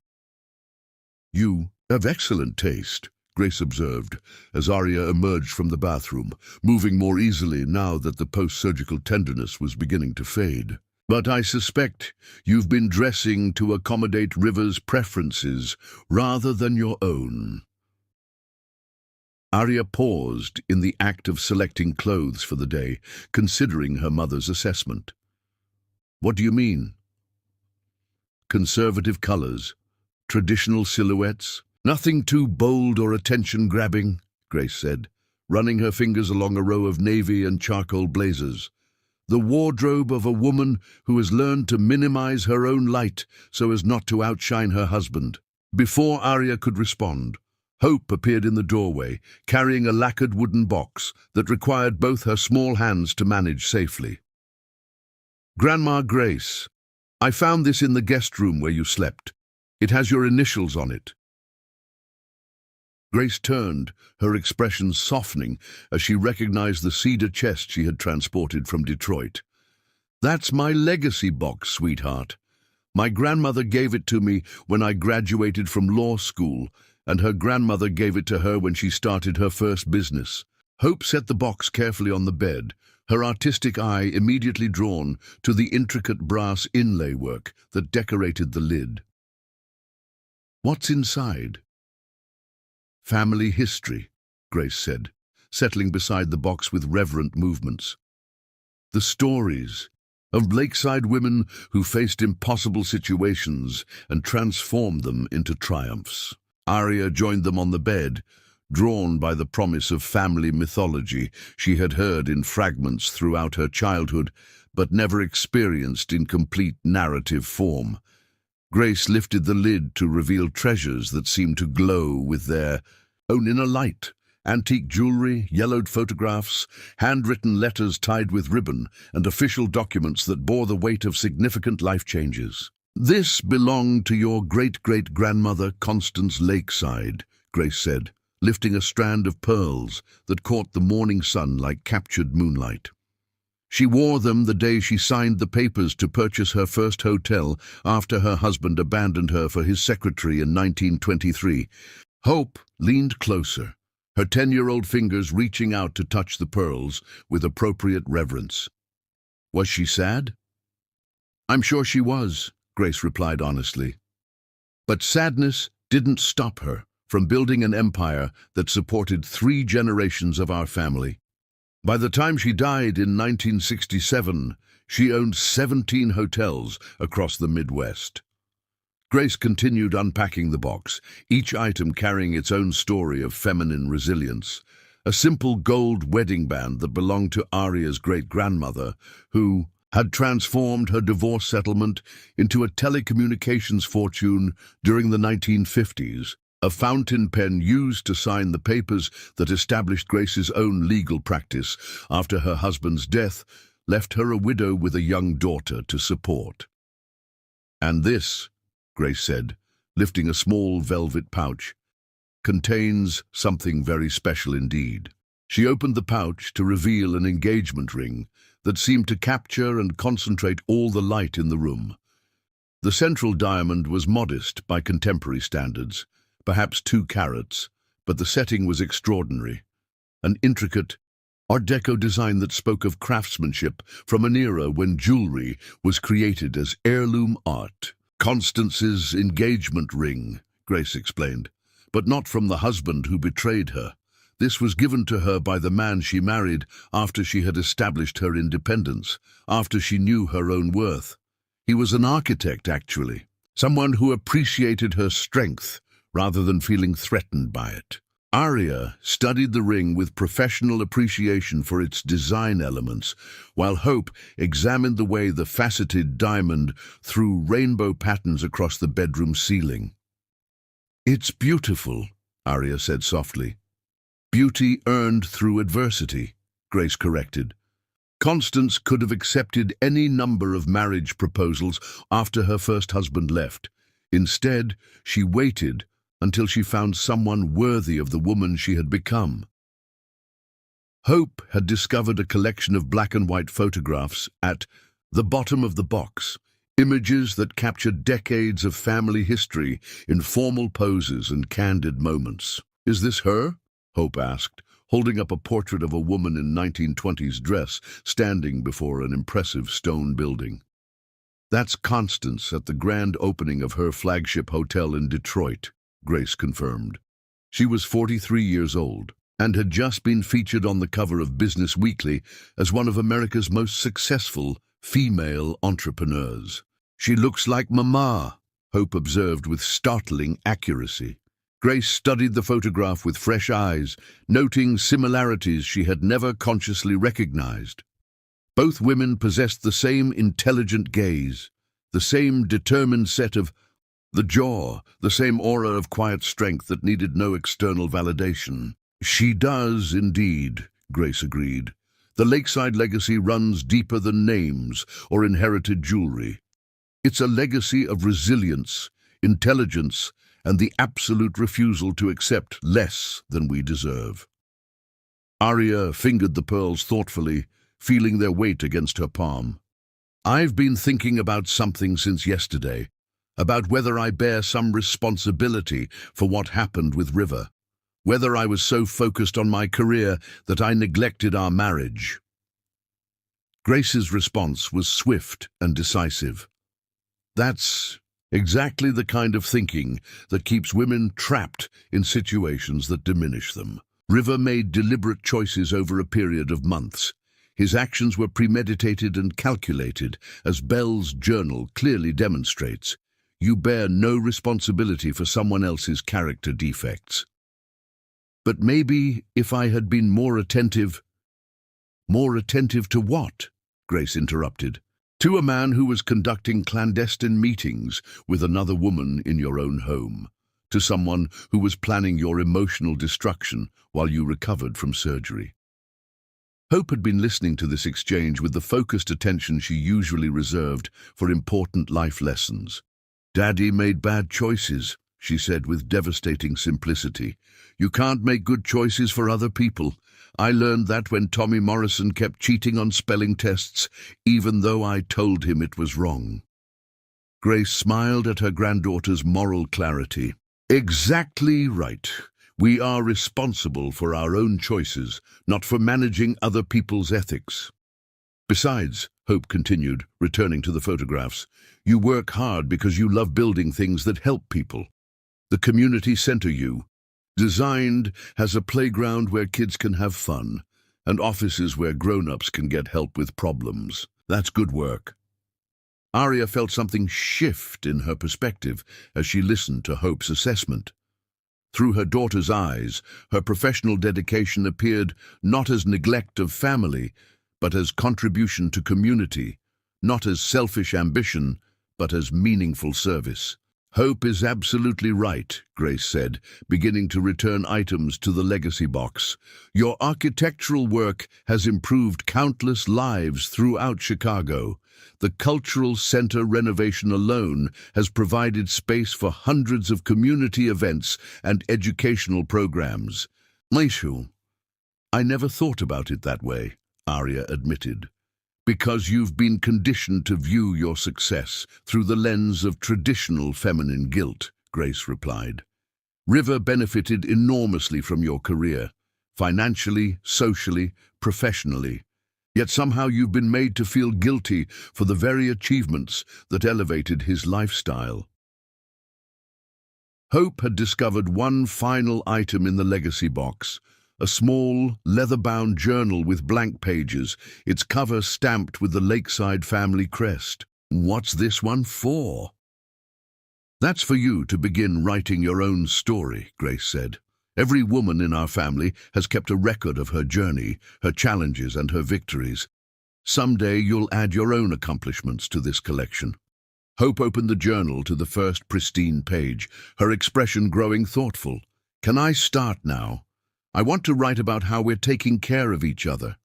"You have excellent taste," Grace observed, as Aria emerged from the bathroom, moving more easily now that the post-surgical tenderness was beginning to fade. "But I suspect you've been dressing to accommodate River's preferences rather than your own." Aria paused in the act of selecting clothes for the day, considering her mother's assessment. "What do you mean?" "Conservative colors, traditional silhouettes, nothing too bold or attention-grabbing," Grace said, running her fingers along a row of navy and charcoal blazers. "The wardrobe of a woman who has learned to minimize her own light so as not to outshine her husband." Before Aria could respond, Hope appeared in the doorway, carrying a lacquered wooden box that required both her small hands to manage safely. "Grandma Grace, I found this in the guest room where you slept. It has your initials on it." Grace turned, her expression softening as she recognized the cedar chest she had transported from Detroit. "That's my legacy box, sweetheart. My grandmother gave it to me when I graduated from law school, and her grandmother gave it to her when she started her first business." Hope set the box carefully on the bed, her artistic eye immediately drawn to the intricate brass inlay work that decorated the lid. "What's inside?" "Family history," Grace said, settling beside the box with reverent movements. "The stories of lakeside women who faced impossible situations and transformed them into triumphs." Aria joined them on the bed, drawn by the promise of family mythology she had heard in fragments throughout her childhood, but never experienced in complete narrative form. Grace lifted the lid to reveal treasures that seemed to glow with their own inner light. Antique jewelry, yellowed photographs, handwritten letters tied with ribbon, and official documents that bore the weight of significant life changes. "This belonged to your great-great-grandmother, Constance Lakeside," Grace said, lifting a strand of pearls that caught the morning sun like captured moonlight. "She wore them the day she signed the papers to purchase her first hotel after her husband abandoned her for his secretary in 1923. Hope leaned closer, her 10-year-old fingers reaching out to touch the pearls with appropriate reverence. "Was she sad?" "I'm sure she was," Grace replied honestly. "But sadness didn't stop her from building an empire that supported 3 generations of our family. By the time she died in 1967, she owned 17 hotels across the Midwest." Grace continued unpacking the box, each item carrying its own story of feminine resilience. A simple gold wedding band that belonged to Aria's great-grandmother, who had transformed her divorce settlement into a telecommunications fortune during the 1950s, a fountain pen used to sign the papers that established Grace's own legal practice after her husband's death left her a widow with a young daughter to support. "And this," Grace said, lifting a small velvet pouch, "contains something very special indeed." She opened the pouch to reveal an engagement ring that seemed to capture and concentrate all the light in the room. The central diamond was modest by contemporary standards, perhaps 2 carats, but the setting was extraordinary. An intricate Art Deco design that spoke of craftsmanship from an era when jewelry was created as heirloom art. Constance's engagement ring, Grace explained, but not from the husband who betrayed her. This was given to her by the man she married after she had established her independence, after she knew her own worth. He was an architect, actually, someone who appreciated her strength rather than feeling threatened by it. Arya studied the ring with professional appreciation for its design elements, while Hope examined the way the faceted diamond threw rainbow patterns across the bedroom ceiling. "It's beautiful," Arya said softly. "Beauty earned through adversity," Grace corrected. Constance could have accepted any number of marriage proposals after her first husband left. Instead, she waited until she found someone worthy of the woman she had become. Hope had discovered a collection of black and white photographs at the bottom of the box, images that captured decades of family history in formal poses and candid moments. "Is this her?" Hope asked, holding up a portrait of a woman in 1920s dress standing before an impressive stone building. "That's Constance at the grand opening of her flagship hotel in Detroit," Grace confirmed. She was 43 years old and had just been featured on the cover of Business Weekly as one of America's most successful female entrepreneurs. "She looks like Mama," Hope observed with startling accuracy. Grace studied the photograph with fresh eyes, noting similarities she had never consciously recognized. Both women possessed the same intelligent gaze, the same determined set of the jaw, the same aura of quiet strength that needed no external validation. "She does, indeed," Grace agreed. "The Lakeside legacy runs deeper than names or inherited jewelry. It's a legacy of resilience, intelligence, and the absolute refusal to accept less than we deserve." Arya fingered the pearls thoughtfully, feeling their weight against her palm. "I've been thinking about something since yesterday, about whether I bear some responsibility for what happened with River, whether I was so focused on my career that I neglected our marriage." Grace's response was swift and decisive. "That's exactly the kind of thinking that keeps women trapped in situations that diminish them. River made deliberate choices over a period of months. His actions were premeditated and calculated, as Bell's journal clearly demonstrates. You bear no responsibility for someone else's character defects." "But maybe if I had been more attentive..." "More attentive to what?" Grace interrupted. "To a man who was conducting clandestine meetings with another woman in your own home. To someone who was planning your emotional destruction while you recovered from surgery." Hope had been listening to this exchange with the focused attention she usually reserved for important life lessons. "Daddy made bad choices," she said with devastating simplicity. "You can't make good choices for other people. I learned that when Tommy Morrison kept cheating on spelling tests, even though I told him it was wrong." Grace smiled at her granddaughter's moral clarity. "Exactly right. We are responsible for our own choices, not for managing other people's ethics. Besides," Hope continued, returning to the photographs, "you work hard because you love building things that help people. The community center you designed has a playground where kids can have fun, and offices where grown-ups can get help with problems. That's good work." Arya felt something shift in her perspective as she listened to Hope's assessment. Through her daughter's eyes, her professional dedication appeared not as neglect of family, but as contribution to community, not as selfish ambition, but as meaningful service. "Hope is absolutely right," Grace said, beginning to return items to the legacy box. "Your architectural work has improved countless lives throughout Chicago. The cultural center renovation alone has provided space for hundreds of community events and educational programs." "Maishu, I never thought about it that way," Arya admitted. Because you've been conditioned to view your success through the lens of traditional feminine guilt, Grace replied. River benefited enormously from your career, financially, socially, professionally. Yet somehow you've been made to feel guilty for the very achievements that elevated his lifestyle. Hope had discovered one final item in the legacy box, a small, leather-bound journal with blank pages, its cover stamped with the Lakeside family crest. What's this one for? That's for you to begin writing your own story, Grace said. Every woman in our family has kept a record of her journey, her challenges and her victories. Someday you'll add your own accomplishments to this collection. Hope opened the journal to the first pristine page, her expression growing thoughtful. Can I start now? I want to write about how we're taking care of each other.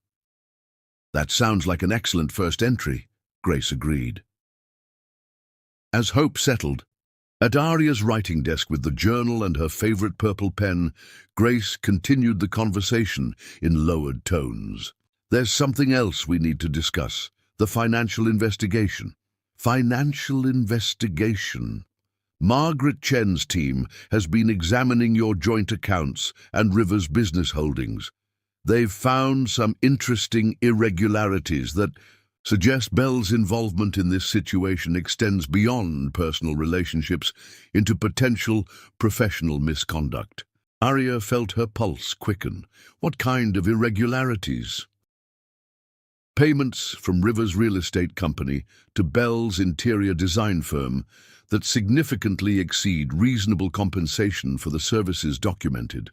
That sounds like an excellent first entry, Grace agreed. As Hope settled, at Aria's writing desk with the journal and her favorite purple pen, Grace continued the conversation in lowered tones. There's something else we need to discuss, the financial investigation. Financial investigation. Margaret Chen's team has been examining your joint accounts and River's business holdings. They've found some interesting irregularities that suggest Belle's involvement in this situation extends beyond personal relationships into potential professional misconduct. Aria felt her pulse quicken. What kind of irregularities? Payments from River's real estate company to Belle's interior design firm that significantly exceed reasonable compensation for the services documented.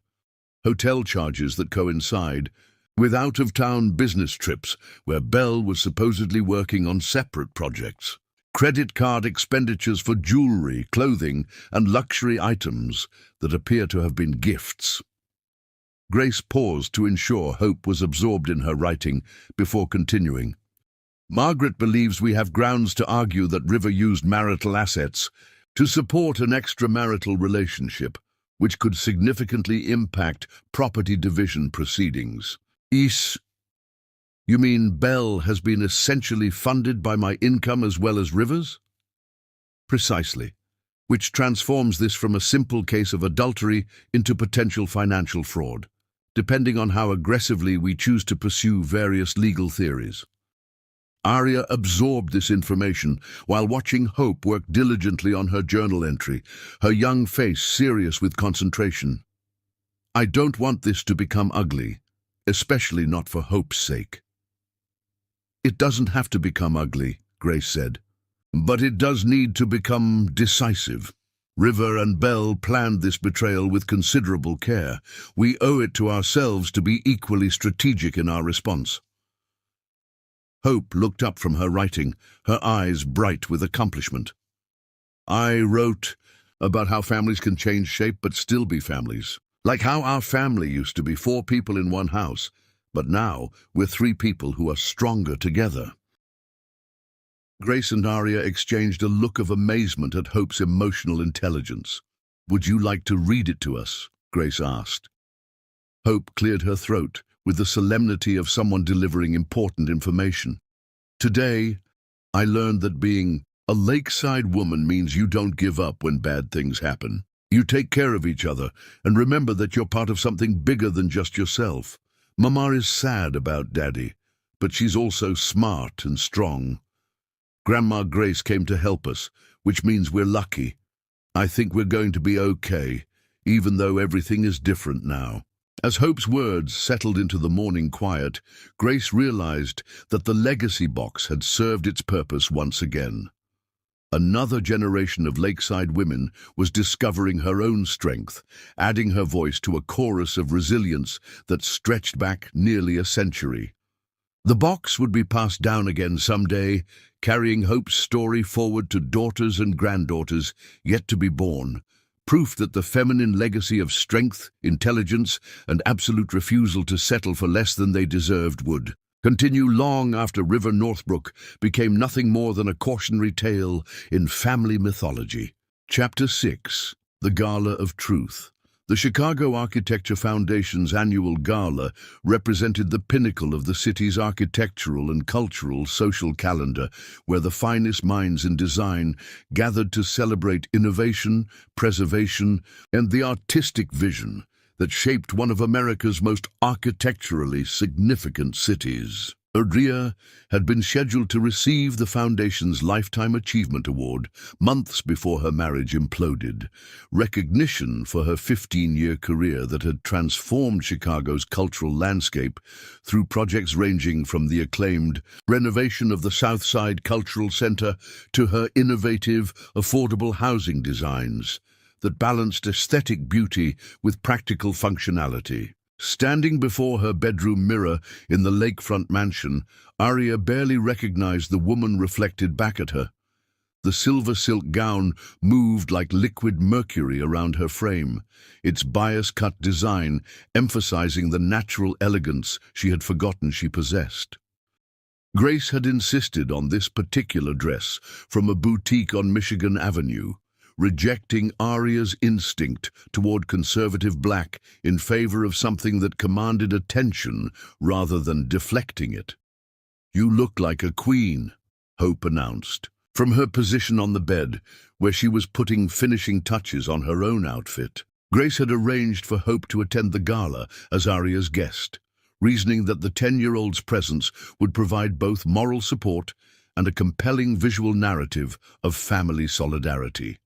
Hotel charges that coincide with out-of-town business trips where Belle was supposedly working on separate projects. Credit card expenditures for jewelry, clothing, and luxury items that appear to have been gifts. Grace paused to ensure Hope was absorbed in her writing before continuing. Margaret believes we have grounds to argue that River used marital assets to support an extramarital relationship, which could significantly impact property division proceedings. You mean Belle has been essentially funded by my income as well as River's? Precisely, which transforms this from a simple case of adultery into potential financial fraud, depending on how aggressively we choose to pursue various legal theories. Aria absorbed this information while watching Hope work diligently on her journal entry, her young face serious with concentration. I don't want this to become ugly, especially not for Hope's sake. It doesn't have to become ugly, Grace said, but it does need to become decisive. River and Belle planned this betrayal with considerable care. We owe it to ourselves to be equally strategic in our response. Hope looked up from her writing, her eyes bright with accomplishment. I wrote about how families can change shape but still be families. Like how our family used to be 4 people in one house, but now we're 3 people who are stronger together. Grace and Aria exchanged a look of amazement at Hope's emotional intelligence. Would you like to read it to us? Grace asked. Hope cleared her throat with the solemnity of someone delivering important information. Today, I learned that being a lakeside woman means you don't give up when bad things happen. You take care of each other and remember that you're part of something bigger than just yourself. Mama is sad about Daddy, but she's also smart and strong. Grandma Grace came to help us, which means we're lucky. I think we're going to be okay, even though everything is different now. As Hope's words settled into the morning quiet, Grace realized that the legacy box had served its purpose once again. Another generation of lakeside women was discovering her own strength, adding her voice to a chorus of resilience that stretched back nearly a century. The box would be passed down again someday, carrying Hope's story forward to daughters and granddaughters yet to be born, proof that the feminine legacy of strength, intelligence, and absolute refusal to settle for less than they deserved would continue long after River Northbrook became nothing more than a cautionary tale in family mythology. Chapter 6. The Gala of Truth. The Chicago Architecture Foundation's annual gala represented the pinnacle of the city's architectural and cultural social calendar, where the finest minds in design gathered to celebrate innovation, preservation, and the artistic vision that shaped one of America's most architecturally significant cities. Aria had been scheduled to receive the Foundation's Lifetime Achievement Award months before her marriage imploded, recognition for her 15-year career that had transformed Chicago's cultural landscape through projects ranging from the acclaimed renovation of the South Side Cultural Center to her innovative, affordable housing designs that balanced aesthetic beauty with practical functionality. Standing before her bedroom mirror in the lakefront mansion, Aria barely recognized the woman reflected back at her. The silver silk gown moved like liquid mercury around her frame, its bias-cut design emphasizing the natural elegance she had forgotten she possessed. Grace had insisted on this particular dress from a boutique on Michigan Avenue, rejecting Aria's instinct toward conservative black in favor of something that commanded attention rather than deflecting it. "You look like a queen," Hope announced, from her position on the bed, where she was putting finishing touches on her own outfit. Grace had arranged for Hope to attend the gala as Aria's guest, reasoning that the 10-year-old's presence would provide both moral support and a compelling visual narrative of family solidarity.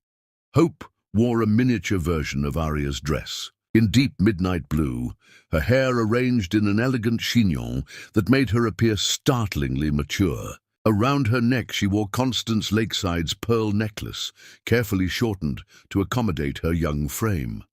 Hope wore a miniature version of Aria's dress, in deep midnight blue, her hair arranged in an elegant chignon that made her appear startlingly mature. Around her neck she wore Constance Lakeside's pearl necklace, carefully shortened to accommodate her young frame.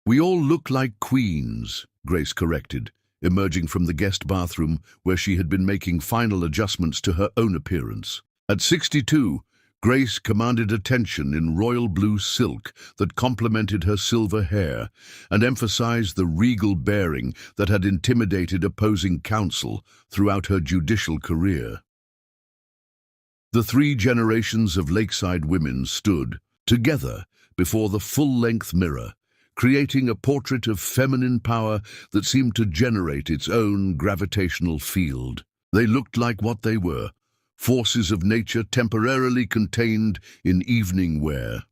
"We all look like queens," Grace corrected, emerging from the guest bathroom where she had been making final adjustments to her own appearance. At 62, Grace commanded attention in royal blue silk that complemented her silver hair and emphasized the regal bearing that had intimidated opposing counsel throughout her judicial career. The 3 generations of Lakeside women stood, together, before the full-length mirror, creating a portrait of feminine power that seemed to generate its own gravitational field. They looked like what they were, forces of nature temporarily contained in evening wear.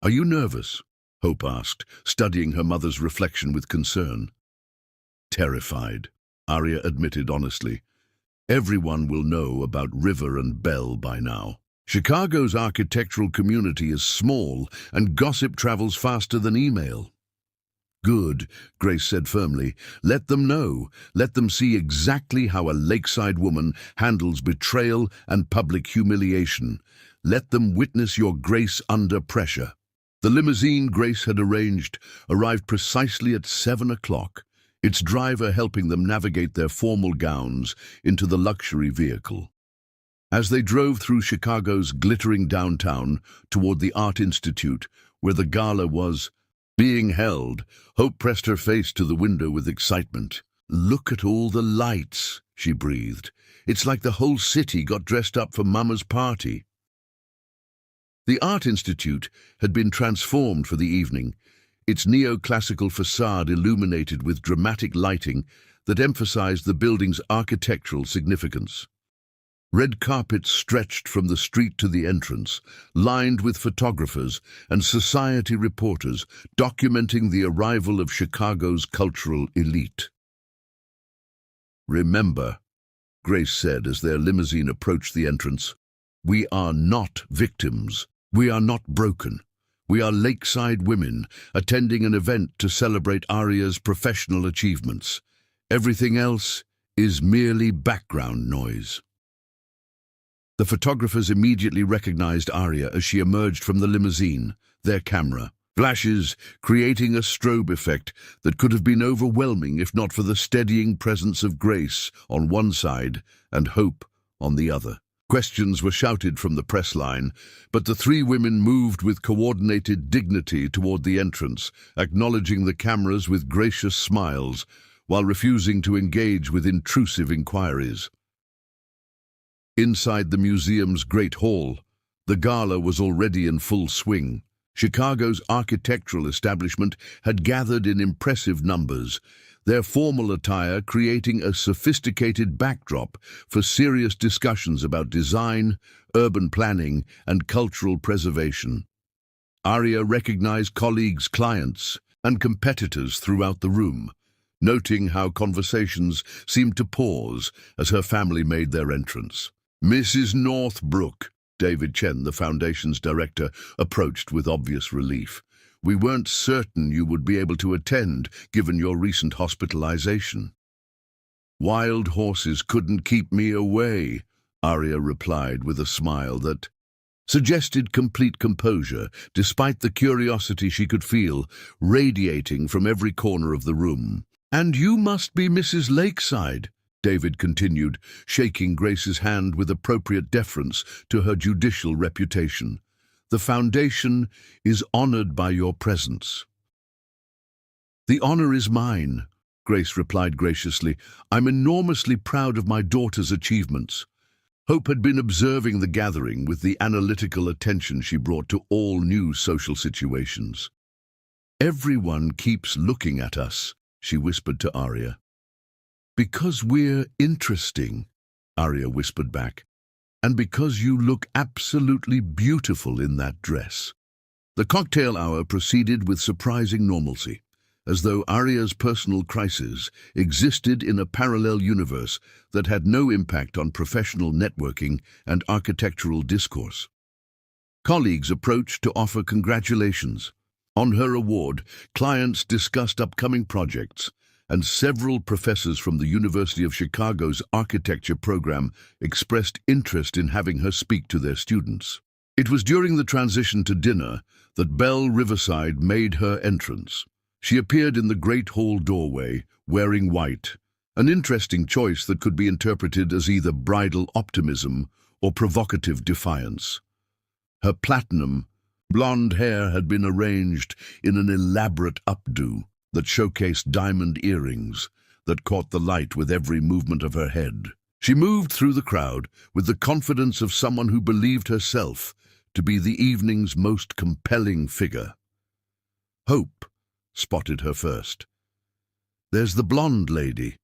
"Are you nervous?" Hope asked, studying her mother's reflection with concern. "Terrified," Aria admitted honestly. "Everyone will know about River and Bell by now. Chicago's architectural community is small, and gossip travels faster than email." "Good," Grace said firmly. "Let them know. Let them see exactly how a Lakeside woman handles betrayal and public humiliation. Let them witness your grace under pressure." The limousine Grace had arranged arrived precisely at 7 o'clock, its driver helping them navigate their formal gowns into the luxury vehicle. As they drove through Chicago's glittering downtown toward the Art Institute, where the gala was being held, Hope pressed her face to the window with excitement. "Look at all the lights," she breathed. "It's like the whole city got dressed up for Mama's party." The Art Institute had been transformed for the evening, its neoclassical facade illuminated with dramatic lighting that emphasized the building's architectural significance. Red carpets stretched from the street to the entrance, lined with photographers and society reporters documenting the arrival of Chicago's cultural elite. "Remember," Grace said as their limousine approached the entrance, "we are not victims. We are not broken. We are Lakeside women attending an event to celebrate Aria's professional achievements. Everything else is merely background noise." The photographers immediately recognized Aria as she emerged from the limousine, their camera. Flashes creating a strobe effect that could have been overwhelming if not for the steadying presence of Grace on one side and Hope on the other. Questions were shouted from the press line, but the 3 women moved with coordinated dignity toward the entrance, acknowledging the cameras with gracious smiles while refusing to engage with intrusive inquiries. Inside the museum's Great Hall, the gala was already in full swing. Chicago's architectural establishment had gathered in impressive numbers, their formal attire creating a sophisticated backdrop for serious discussions about design, urban planning, and cultural preservation. Arya recognized colleagues, clients, and competitors throughout the room, noting how conversations seemed to pause as her family made their entrance. Mrs. Northbrook, David Chen, the foundation's director, approached with obvious relief. We weren't certain you would be able to attend, given your recent hospitalization. Wild horses couldn't keep me away, Arya replied with a smile that suggested complete composure, despite the curiosity she could feel radiating from every corner of the room. And you must be Mrs. Lakeside, David continued, shaking Grace's hand with appropriate deference to her judicial reputation. The foundation is honored by your presence. The honor is mine, Grace replied graciously. I'm enormously proud of my daughter's achievements. Hope had been observing the gathering with the analytical attention she brought to all new social situations. Everyone keeps looking at us, she whispered to Arya. Because we're interesting, Arya whispered back. And because you look absolutely beautiful in that dress. The cocktail hour proceeded with surprising normalcy, as though Arya's personal crisis existed in a parallel universe that had no impact on professional networking and architectural discourse. Colleagues approached to offer congratulations. On her award, clients discussed upcoming projects, and several professors from the University of Chicago's architecture program expressed interest in having her speak to their students. It was during the transition to dinner that Belle Riverside made her entrance. She appeared in the Great Hall doorway, wearing white, an interesting choice that could be interpreted as either bridal optimism or provocative defiance. Her platinum, blonde hair had been arranged in an elaborate updo that showcased diamond earrings that caught the light with every movement of her head. She moved through the crowd with the confidence of someone who believed herself to be the evening's most compelling figure. Hope spotted her first. "There's the blonde lady,"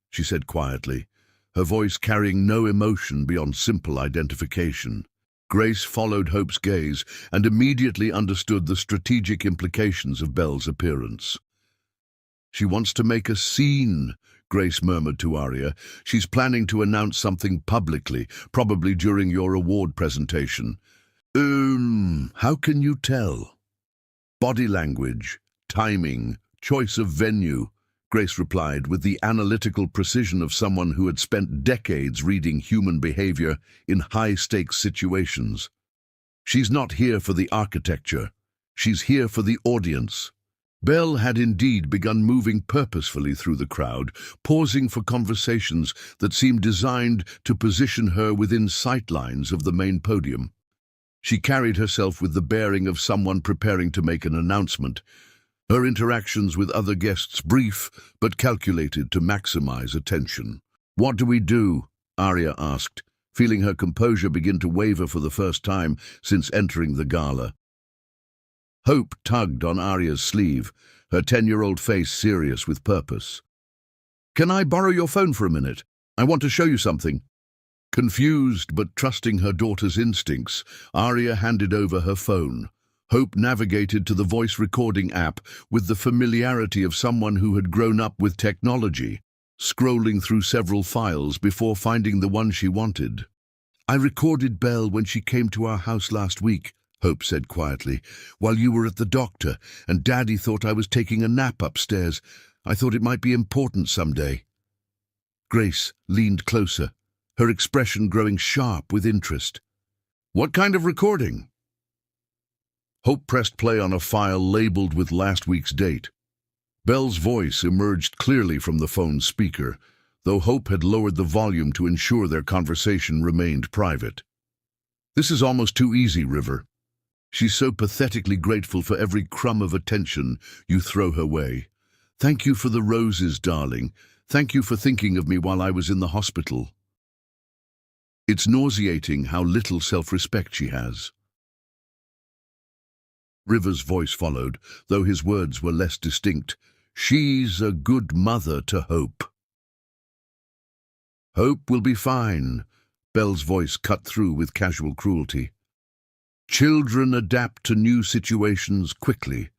she said quietly, her voice carrying no emotion beyond simple identification. Grace followed Hope's gaze and immediately understood the strategic implications of Belle's appearance. "She wants to make a scene," Grace murmured to Arya. "She's planning to announce something publicly, probably during your award presentation." How can you tell?" "Body language, timing, choice of venue," Grace replied with the analytical precision of someone who had spent decades reading human behavior in high-stakes situations. "She's not here for the architecture. She's here for the audience." Belle had indeed begun moving purposefully through the crowd, pausing for conversations that seemed designed to position her within sightlines of the main podium. She carried herself with the bearing of someone preparing to make an announcement, her interactions with other guests brief but calculated to maximize attention. "What do we do?" Arya asked, feeling her composure begin to waver for the first time since entering the gala. Hope tugged on Arya's sleeve, her 10-year-old face serious with purpose. "Can I borrow your phone for a minute? I want to show you something." Confused but trusting her daughter's instincts, Arya handed over her phone. Hope navigated to the voice recording app with the familiarity of someone who had grown up with technology, scrolling through several files before finding the one she wanted. "I recorded Belle when she came to our house last week," Hope said quietly, "while you were at the doctor, and Daddy thought I was taking a nap upstairs. I thought it might be important someday." Grace leaned closer, her expression growing sharp with interest. "What kind of recording?" Hope pressed play on a file labeled with last week's date. Belle's voice emerged clearly from the phone's speaker, though Hope had lowered the volume to ensure their conversation remained private. "This is almost too easy, River. She's so pathetically grateful for every crumb of attention you throw her way. Thank you for the roses, darling. Thank you for thinking of me while I was in the hospital." It's nauseating how little self-respect she has. River's voice followed, though his words were less distinct. She's a good mother to Hope. Hope will be fine, Belle's voice cut through with casual cruelty. Children adapt to new situations quickly,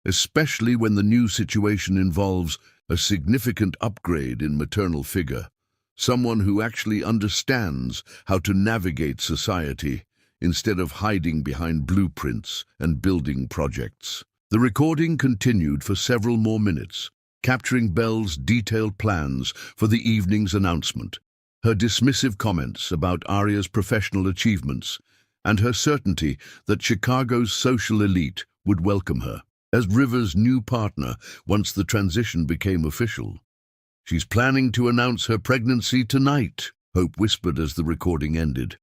especially when the new situation involves a significant upgrade in maternal figure, someone who actually understands how to navigate society instead of hiding behind blueprints and building projects. The recording continued for several more minutes, capturing Belle's detailed plans for the evening's announcement, her dismissive comments about Arya's professional achievements, and her certainty that Chicago's social elite would welcome her as River's new partner once the transition became official. She's planning to announce her pregnancy tonight, Hope whispered as the recording ended.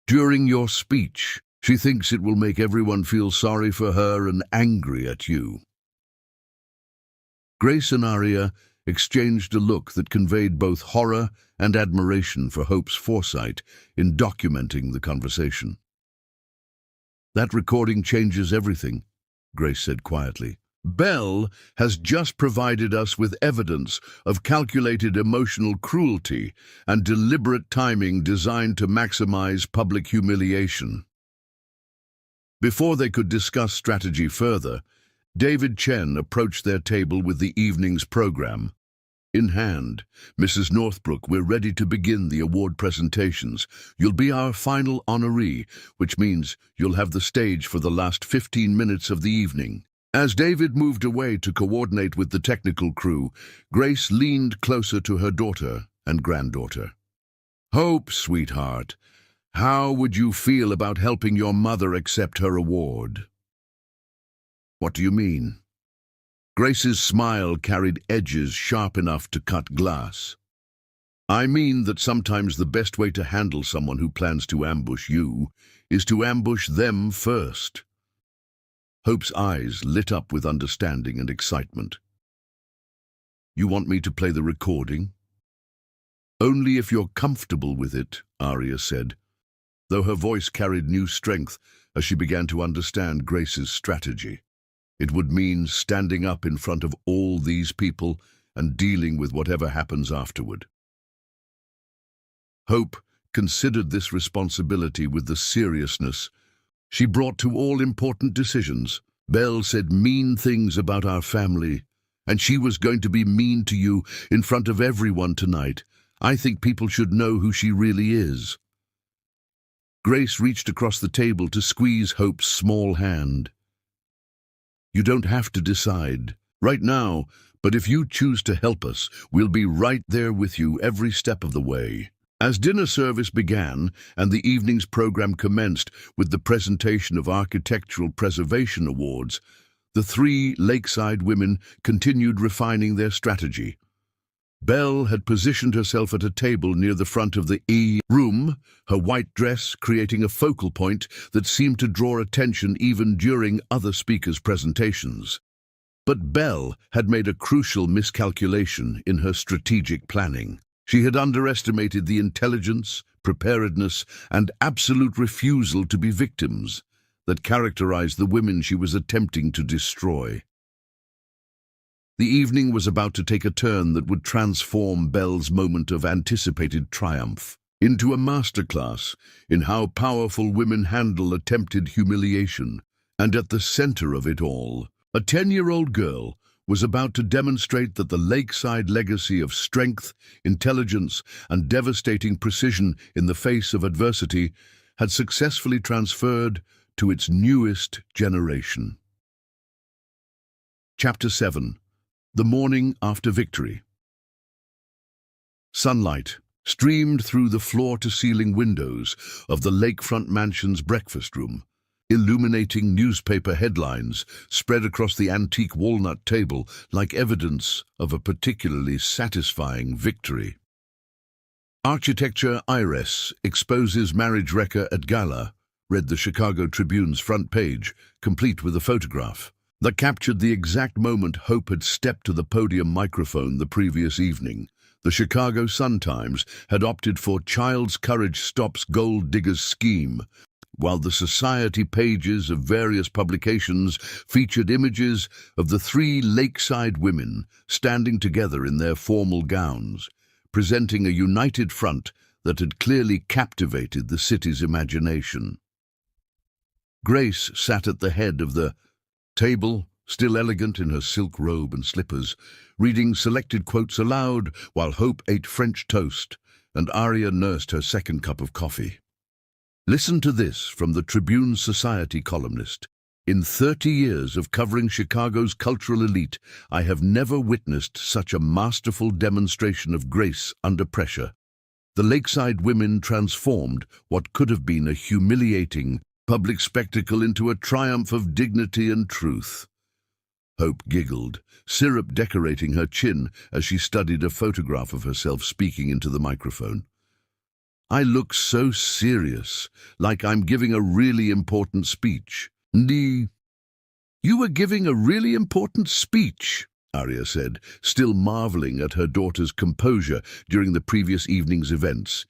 During your speech, she thinks it will make everyone feel sorry for her and angry at you. Grace and Arya exchanged a look that conveyed both horror and admiration for Hope's foresight in documenting the conversation. That recording changes everything, Grace said quietly. Belle has just provided us with evidence of calculated emotional cruelty and deliberate timing designed to maximize public humiliation. Before they could discuss strategy further, David Chen approached their table with the evening's program. In hand, Mrs. Northbrook, we're ready to begin the award presentations. You'll be our final honoree, which means you'll have the stage for the last 15 minutes of the evening. As David moved away to coordinate with the technical crew, Grace leaned closer to her daughter and granddaughter. Hope, sweetheart, how would you feel about helping your mother accept her award? What do you mean? Grace's smile carried edges sharp enough to cut glass. I mean that sometimes the best way to handle someone who plans to ambush you is to ambush them first. Hope's eyes lit up with understanding and excitement. You want me to play the recording? Only if you're comfortable with it, Arya said, though her voice carried new strength as she began to understand Grace's strategy. It would mean standing up in front of all these people and dealing with whatever happens afterward. Hope considered this responsibility with the seriousness she brought to all important decisions. Belle said mean things about our family, and she was going to be mean to you in front of everyone tonight. I think people should know who she really is. Grace reached across the table to squeeze Hope's small hand. You don't have to decide right now, but if you choose to help us, we'll be right there with you every step of the way. As dinner service began and the evening's program commenced with the presentation of Architectural Preservation Awards, the three lakeside women continued refining their strategy. Belle had positioned herself at a table near the front of the room, her white dress creating a focal point that seemed to draw attention even during other speakers' presentations. But Belle had made a crucial miscalculation in her strategic planning. She had underestimated the intelligence, preparedness, and absolute refusal to be victims that characterized the women she was attempting to destroy. The evening was about to take a turn that would transform Belle's moment of anticipated triumph into a masterclass in how powerful women handle attempted humiliation. And at the center of it all, a 10-year-old girl was about to demonstrate that the lakeside legacy of strength, intelligence, and devastating precision in the face of adversity had successfully transferred to its newest generation. Chapter 7. The morning after victory. Sunlight streamed through the floor-to-ceiling windows of the lakefront mansion's breakfast room, illuminating newspaper headlines spread across the antique walnut table like evidence of a particularly satisfying victory. Architecture Heiress exposes marriage wrecker at gala, read the Chicago Tribune's front page, complete with a photograph that captured the exact moment Hope had stepped to the podium microphone the previous evening. The Chicago Sun-Times had opted for Child's Courage Stops Gold Diggers scheme, while the society pages of various publications featured images of the three lakeside women standing together in their formal gowns, presenting a united front that had clearly captivated the city's imagination. Grace sat at the head of the table, still elegant in her silk robe and slippers, reading selected quotes aloud while Hope ate French toast and Aria nursed her second cup of coffee. Listen to this from the Tribune Society columnist. In 30 years of covering Chicago's cultural elite, I have never witnessed such a masterful demonstration of grace under pressure. The lakeside women transformed what could have been a humiliating public spectacle into a triumph of dignity and truth. Hope giggled, syrup decorating her chin as she studied a photograph of herself speaking into the microphone. I look so serious, like I'm giving a really important speech. You were giving a really important speech, Aria said, still marveling at her daughter's composure during the previous evening's events.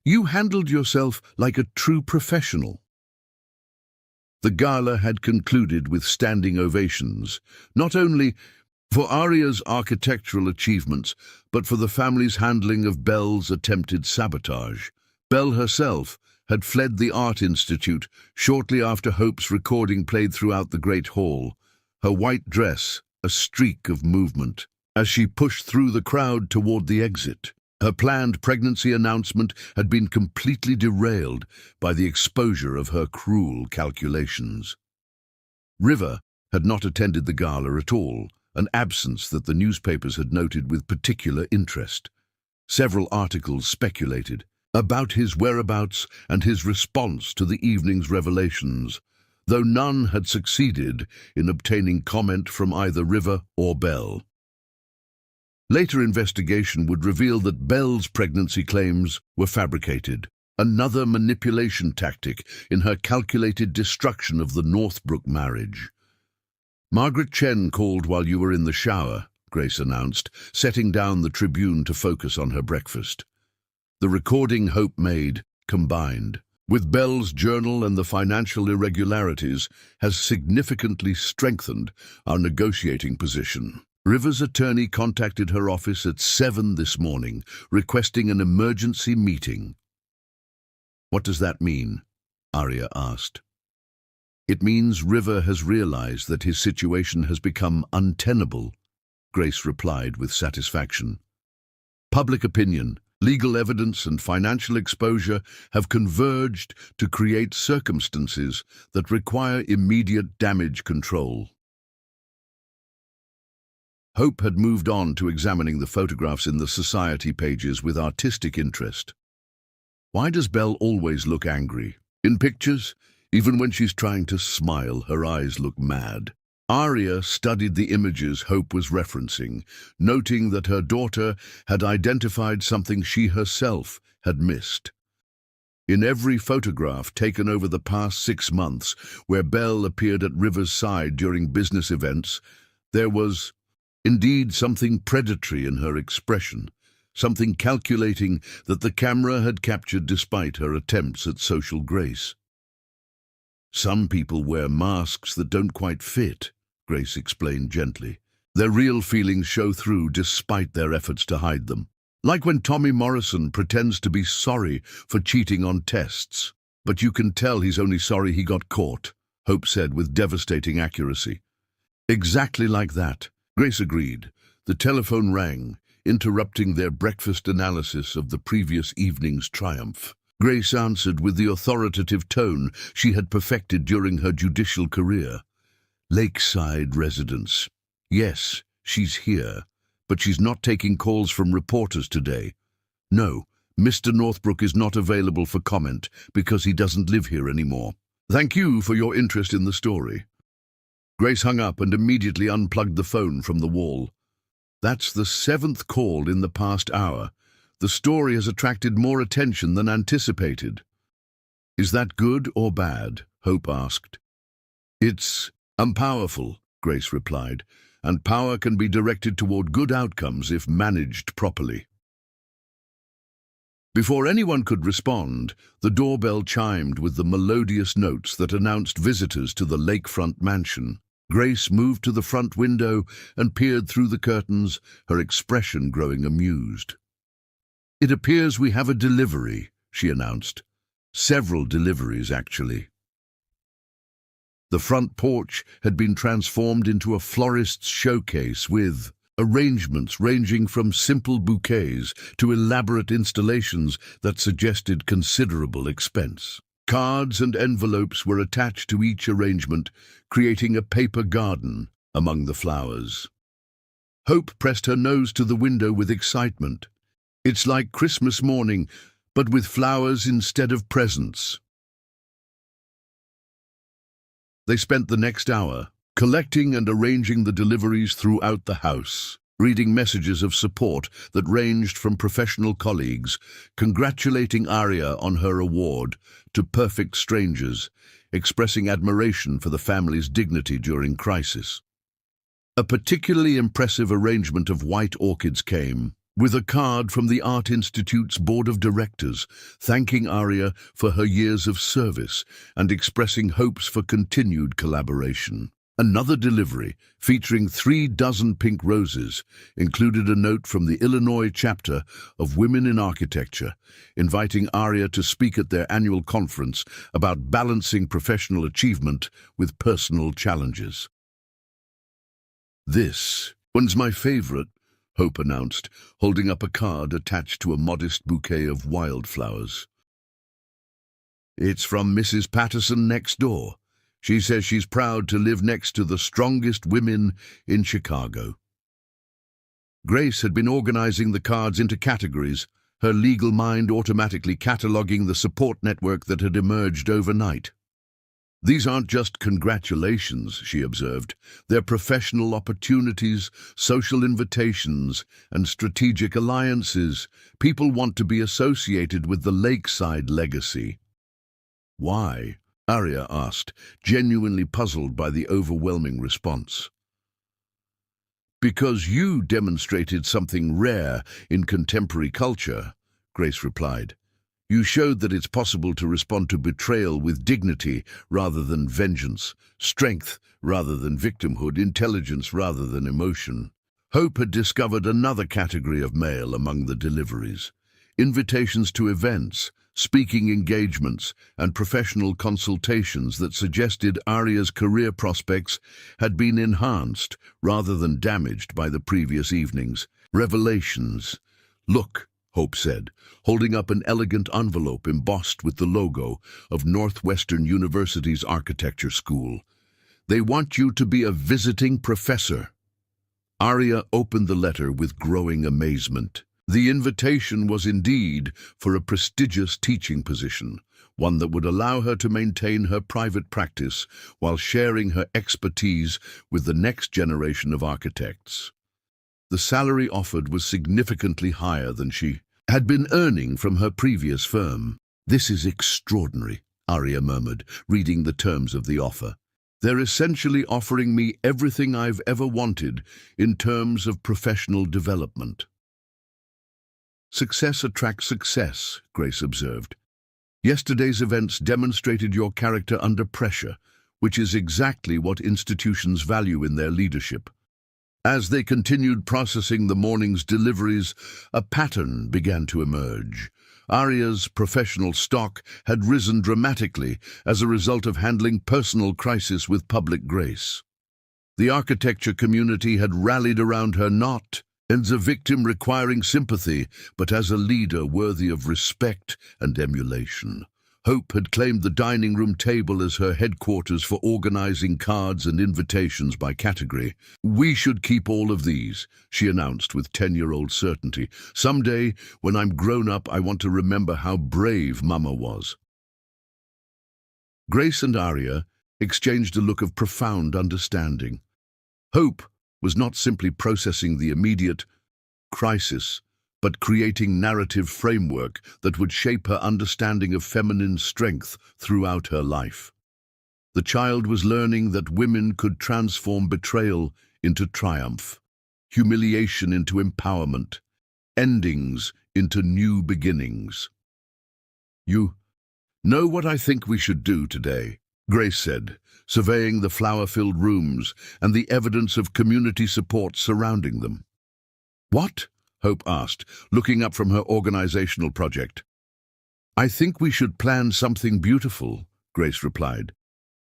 You handled yourself like a true professional. The gala had concluded with standing ovations, not only for Aria's architectural achievements, but for the family's handling of Belle's attempted sabotage. Belle herself had fled the Art Institute shortly after Hope's recording played throughout the Great Hall, her white dress a streak of movement, as she pushed through the crowd toward the exit. Her planned pregnancy announcement had been completely derailed by the exposure of her cruel calculations. River had not attended the gala at all, an absence that the newspapers had noted with particular interest. Several articles speculated about his whereabouts and his response to the evening's revelations, though none had succeeded in obtaining comment from either River or Belle. Later investigation would reveal that Belle's pregnancy claims were fabricated, another manipulation tactic in her calculated destruction of the Northbrook marriage. Margaret Chen called while you were in the shower, Grace announced, setting down the Tribune to focus on her breakfast. The recording Hope made, combined with Belle's journal and the financial irregularities, has significantly strengthened our negotiating position. River's attorney contacted her office at 7 this morning, requesting an emergency meeting. What does that mean? Aria asked. It means River has realized that his situation has become untenable, Grace replied with satisfaction. Public opinion, legal evidence and financial exposure have converged to create circumstances that require immediate damage control. Hope had moved on to examining the photographs in the society pages with artistic interest. Why does Belle always look angry? In pictures, even when she's trying to smile, her eyes look mad. Aria studied the images Hope was referencing, noting that her daughter had identified something she herself had missed. In every photograph taken over the past 6 months, where Belle appeared at River's side during business events, there was indeed something predatory in her expression, something calculating that the camera had captured despite her attempts at social grace. Some people wear masks that don't quite fit, Grace explained gently. Their real feelings show through despite their efforts to hide them. Like when Tommy Morrison pretends to be sorry for cheating on tests. But you can tell he's only sorry he got caught, Hope said with devastating accuracy. Exactly like that, Grace agreed. The telephone rang, interrupting their breakfast analysis of the previous evening's triumph. Grace answered with the authoritative tone she had perfected during her judicial career. Lakeside residence. Yes, she's here, but she's not taking calls from reporters today. No, Mr. Northbrook is not available for comment because he doesn't live here anymore. Thank you for your interest in the story. Grace hung up and immediately unplugged the phone from the wall. That's the 7th call in the past hour. The story has attracted more attention than anticipated. Is that good or bad? Hope asked. It's powerful, Grace replied, and power can be directed toward good outcomes if managed properly. Before anyone could respond, the doorbell chimed with the melodious notes that announced visitors to the lakefront mansion. Grace moved to the front window and peered through the curtains, her expression growing amused. "It appears we have a delivery," she announced. "Several deliveries, actually." The front porch had been transformed into a florist's showcase with arrangements ranging from simple bouquets to elaborate installations that suggested considerable expense. Cards and envelopes were attached to each arrangement, creating a paper garden among the flowers. Hope pressed her nose to the window with excitement. "It's like Christmas morning, but with flowers instead of presents." They spent the next hour collecting and arranging the deliveries throughout the house, reading messages of support that ranged from professional colleagues congratulating Arya on her award to perfect strangers expressing admiration for the family's dignity during crisis. A particularly impressive arrangement of white orchids came with a card from the Art Institute's board of directors thanking Arya for her years of service and expressing hopes for continued collaboration. Another delivery, featuring 36 pink roses, included a note from the Illinois chapter of Women in Architecture, inviting Arya to speak at their annual conference about balancing professional achievement with personal challenges. "This one's my favorite," Hope announced, holding up a card attached to a modest bouquet of wildflowers. "It's from Mrs. Patterson next door. She says she's proud to live next to the strongest women in Chicago." Grace had been organizing the cards into categories, her legal mind automatically cataloging the support network that had emerged overnight. "These aren't just congratulations," she observed. "They're professional opportunities, social invitations, and strategic alliances. People want to be associated with the lakeside legacy." "Why?" Arya asked, genuinely puzzled by the overwhelming response. "Because you demonstrated something rare in contemporary culture," Grace replied. "You showed that it's possible to respond to betrayal with dignity rather than vengeance, strength rather than victimhood, intelligence rather than emotion." Hope had discovered another category of mail among the deliveries: invitations to events, speaking engagements, and professional consultations that suggested Arya's career prospects had been enhanced rather than damaged by the previous evening's revelations. "Look," Hope said, holding up an elegant envelope embossed with the logo of Northwestern University's architecture school. "They want you to be a visiting professor." Arya opened the letter with growing amazement. The invitation was indeed for a prestigious teaching position, one that would allow her to maintain her private practice while sharing her expertise with the next generation of architects. The salary offered was significantly higher than she had been earning from her previous firm. "This is extraordinary," Arya murmured, reading the terms of the offer. "They're essentially offering me everything I've ever wanted in terms of professional development." "Success attracts success," Grace observed. "Yesterday's events demonstrated your character under pressure, which is exactly what institutions value in their leadership." As they continued processing the morning's deliveries, a pattern began to emerge. Arya's professional stock had risen dramatically as a result of handling personal crisis with public grace. The architecture community had rallied around her not as a victim requiring sympathy, but as a leader worthy of respect and emulation. Hope had claimed the dining room table as her headquarters for organizing cards and invitations by category. "We should keep all of these," she announced with 10-year-old certainty. "Someday, when I'm grown up, I want to remember how brave Mama was." Grace and Arya exchanged a look of profound understanding. Hope was not simply processing the immediate crisis, but creating narrative framework that would shape her understanding of feminine strength throughout her life. The child was learning that women could transform betrayal into triumph, humiliation into empowerment, endings into new beginnings. "You know what I think we should do today?" Grace said, surveying the flower-filled rooms and the evidence of community support surrounding them. "What?" Hope asked, looking up from her organizational project. "I think we should plan something beautiful," Grace replied.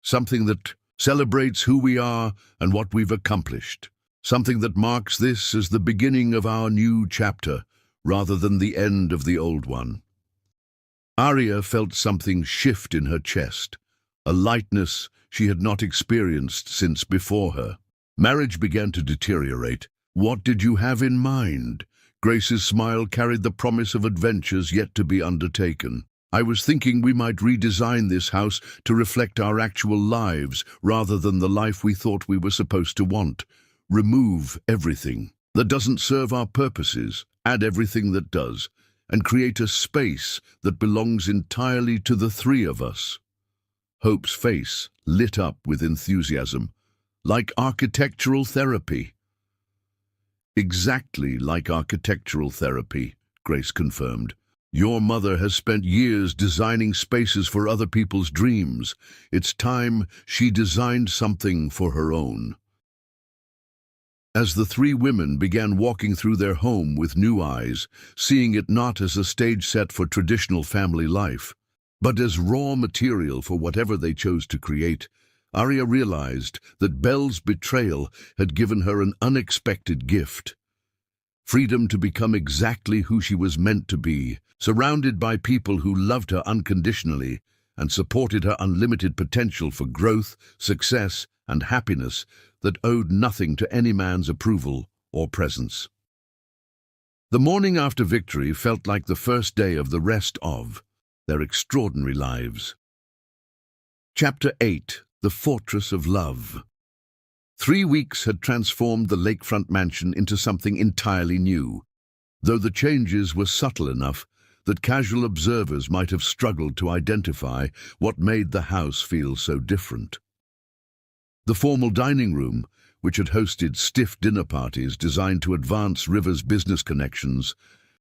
"Something that celebrates who we are and what we've accomplished. Something that marks this as the beginning of our new chapter, rather than the end of the old one." Arya felt something shift in her chest, a lightness she had not experienced since before her. Marriage began to deteriorate. "What did you have in mind?" Grace's smile carried the promise of adventures yet to be undertaken. "I was thinking we might redesign this house to reflect our actual lives rather than the life we thought we were supposed to want. Remove everything that doesn't serve our purposes, add everything that does, and create a space that belongs entirely to the three of us." Hope's face lit up with enthusiasm. "Like architectural therapy." "Exactly like architectural therapy," Grace confirmed. "Your mother has spent years designing spaces for other people's dreams. It's time she designed something for her own." As the three women began walking through their home with new eyes, seeing it not as a stage set for traditional family life, but as raw material for whatever they chose to create, Arya realized that Belle's betrayal had given her an unexpected gift. Freedom to become exactly who she was meant to be, surrounded by people who loved her unconditionally and supported her unlimited potential for growth, success, and happiness that owed nothing to any man's approval or presence. The morning after victory felt like the first day of the rest of their extraordinary lives. Chapter 8: The Fortress of Love. 3 weeks had transformed the lakefront mansion into something entirely new, though the changes were subtle enough that casual observers might have struggled to identify what made the house feel so different. The formal dining room, which had hosted stiff dinner parties designed to advance River's business connections,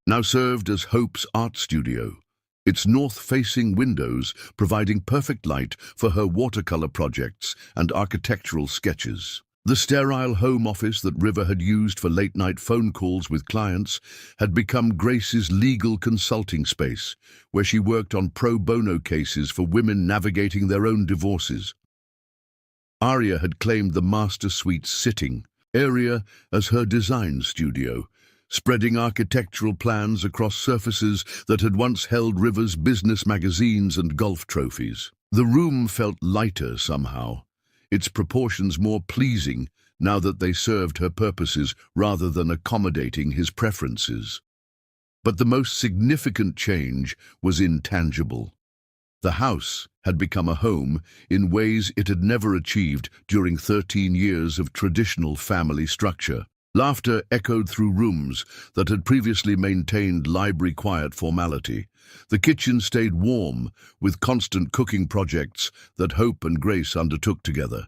now served as Hope's art studio, its north-facing windows providing perfect light for her watercolor projects and architectural sketches. The sterile home office that River had used for late-night phone calls with clients had become Grace's legal consulting space, where she worked on pro bono cases for women navigating their own divorces. Arya had claimed the master suite's sitting area as her design studio, spreading architectural plans across surfaces that had once held River's business magazines and golf trophies. The room felt lighter somehow, its proportions more pleasing now that they served her purposes rather than accommodating his preferences. But the most significant change was intangible. The house had become a home in ways it had never achieved during 13 years of traditional family structure. Laughter echoed through rooms that had previously maintained library-quiet formality. The kitchen stayed warm, with constant cooking projects that Hope and Grace undertook together.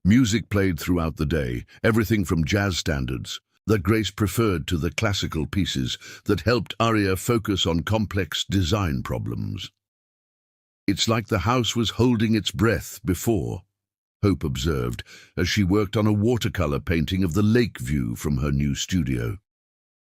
Music played throughout the day, everything from jazz standards that Grace preferred to the classical pieces that helped Arya focus on complex design problems. "It's like the house was holding its breath before," Hope observed as she worked on a watercolor painting of the lake view from her new studio.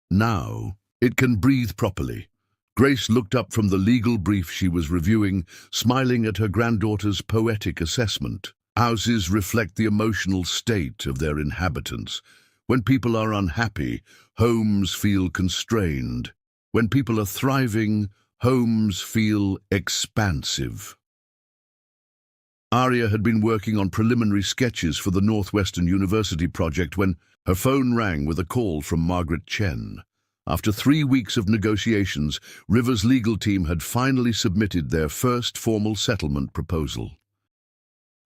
"Now it can breathe properly." Grace looked up from the legal brief she was reviewing, smiling at her granddaughter's poetic assessment. "Houses reflect the emotional state of their inhabitants. When people are unhappy, homes feel constrained. When people are thriving, homes feel expansive." Arya had been working on preliminary sketches for the Northwestern University project when her phone rang with a call from Margaret Chen. After 3 weeks of negotiations, River's legal team had finally submitted their first formal settlement proposal.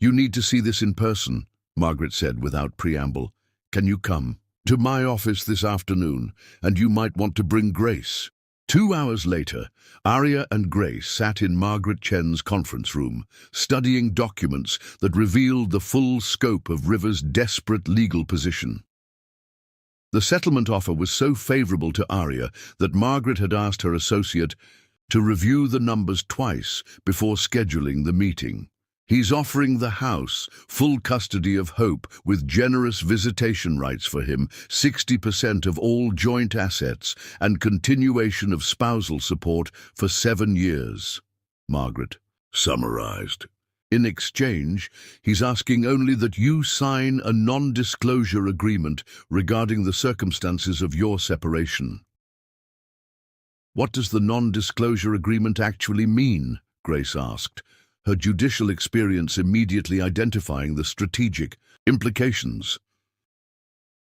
"You need to see this in person," Margaret said without preamble. "Can you come to my office this afternoon? And you might want to bring Grace." 2 hours later, Arya and Grace sat in Margaret Chen's conference room, studying documents that revealed the full scope of River's desperate legal position. The settlement offer was so favorable to Arya that Margaret had asked her associate to review the numbers twice before scheduling the meeting. He's offering the house, full custody of Hope, with generous visitation rights for him, 60% of all joint assets, and continuation of spousal support for 7 years, Margaret summarized. In exchange, he's asking only that you sign a non-disclosure agreement regarding the circumstances of your separation. What does the non-disclosure agreement actually mean? Grace asked, her judicial experience immediately identifying the strategic implications.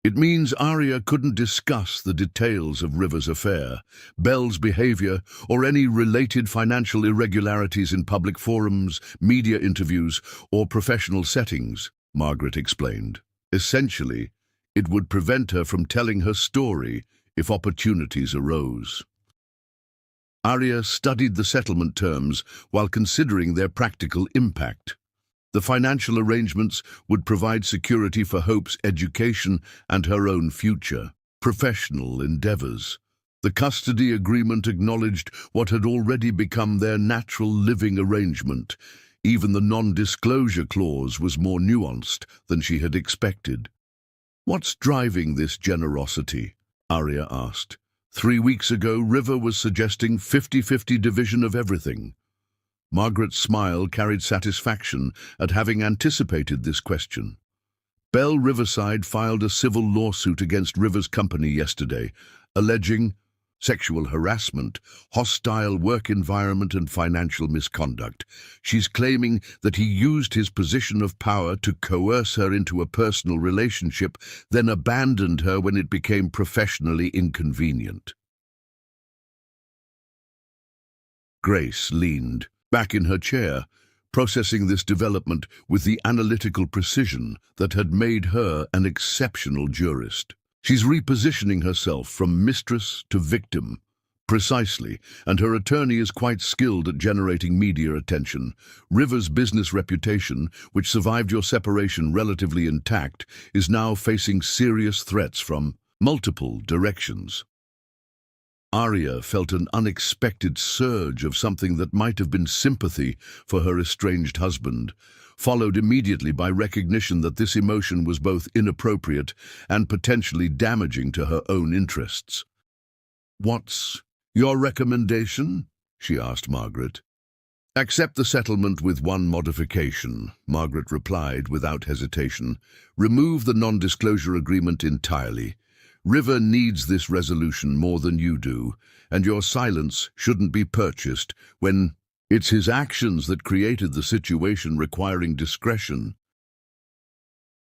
It means Arya couldn't discuss the details of River's affair, Belle's behavior, or any related financial irregularities in public forums, media interviews, or professional settings, Margaret explained. Essentially, it would prevent her from telling her story if opportunities arose. Arya studied the settlement terms while considering their practical impact. The financial arrangements would provide security for Hope's education and her own future professional endeavors. The custody agreement acknowledged what had already become their natural living arrangement. Even the non-disclosure clause was more nuanced than she had expected. "What's driving this generosity?" Arya asked. 3 weeks ago, River was suggesting 50-50 division of everything. Margaret's smile carried satisfaction at having anticipated this question. Belle Riverside filed a civil lawsuit against River's company yesterday, alleging sexual harassment, hostile work environment, and financial misconduct. She's claiming that he used his position of power to coerce her into a personal relationship, then abandoned her when it became professionally inconvenient. Grace leaned back in her chair, processing this development with the analytical precision that had made her an exceptional jurist. She's repositioning herself from mistress to victim, precisely, and her attorney is quite skilled at generating media attention. River's business reputation, which survived your separation relatively intact, is now facing serious threats from multiple directions. Arya felt an unexpected surge of something that might have been sympathy for her estranged husband, followed immediately by recognition that this emotion was both inappropriate and potentially damaging to her own interests. "What's your recommendation?" she asked Margaret. "Accept the settlement with one modification," Margaret replied without hesitation. "Remove the non-disclosure agreement entirely. River needs this resolution more than you do, and your silence shouldn't be purchased when it's his actions that created the situation requiring discretion."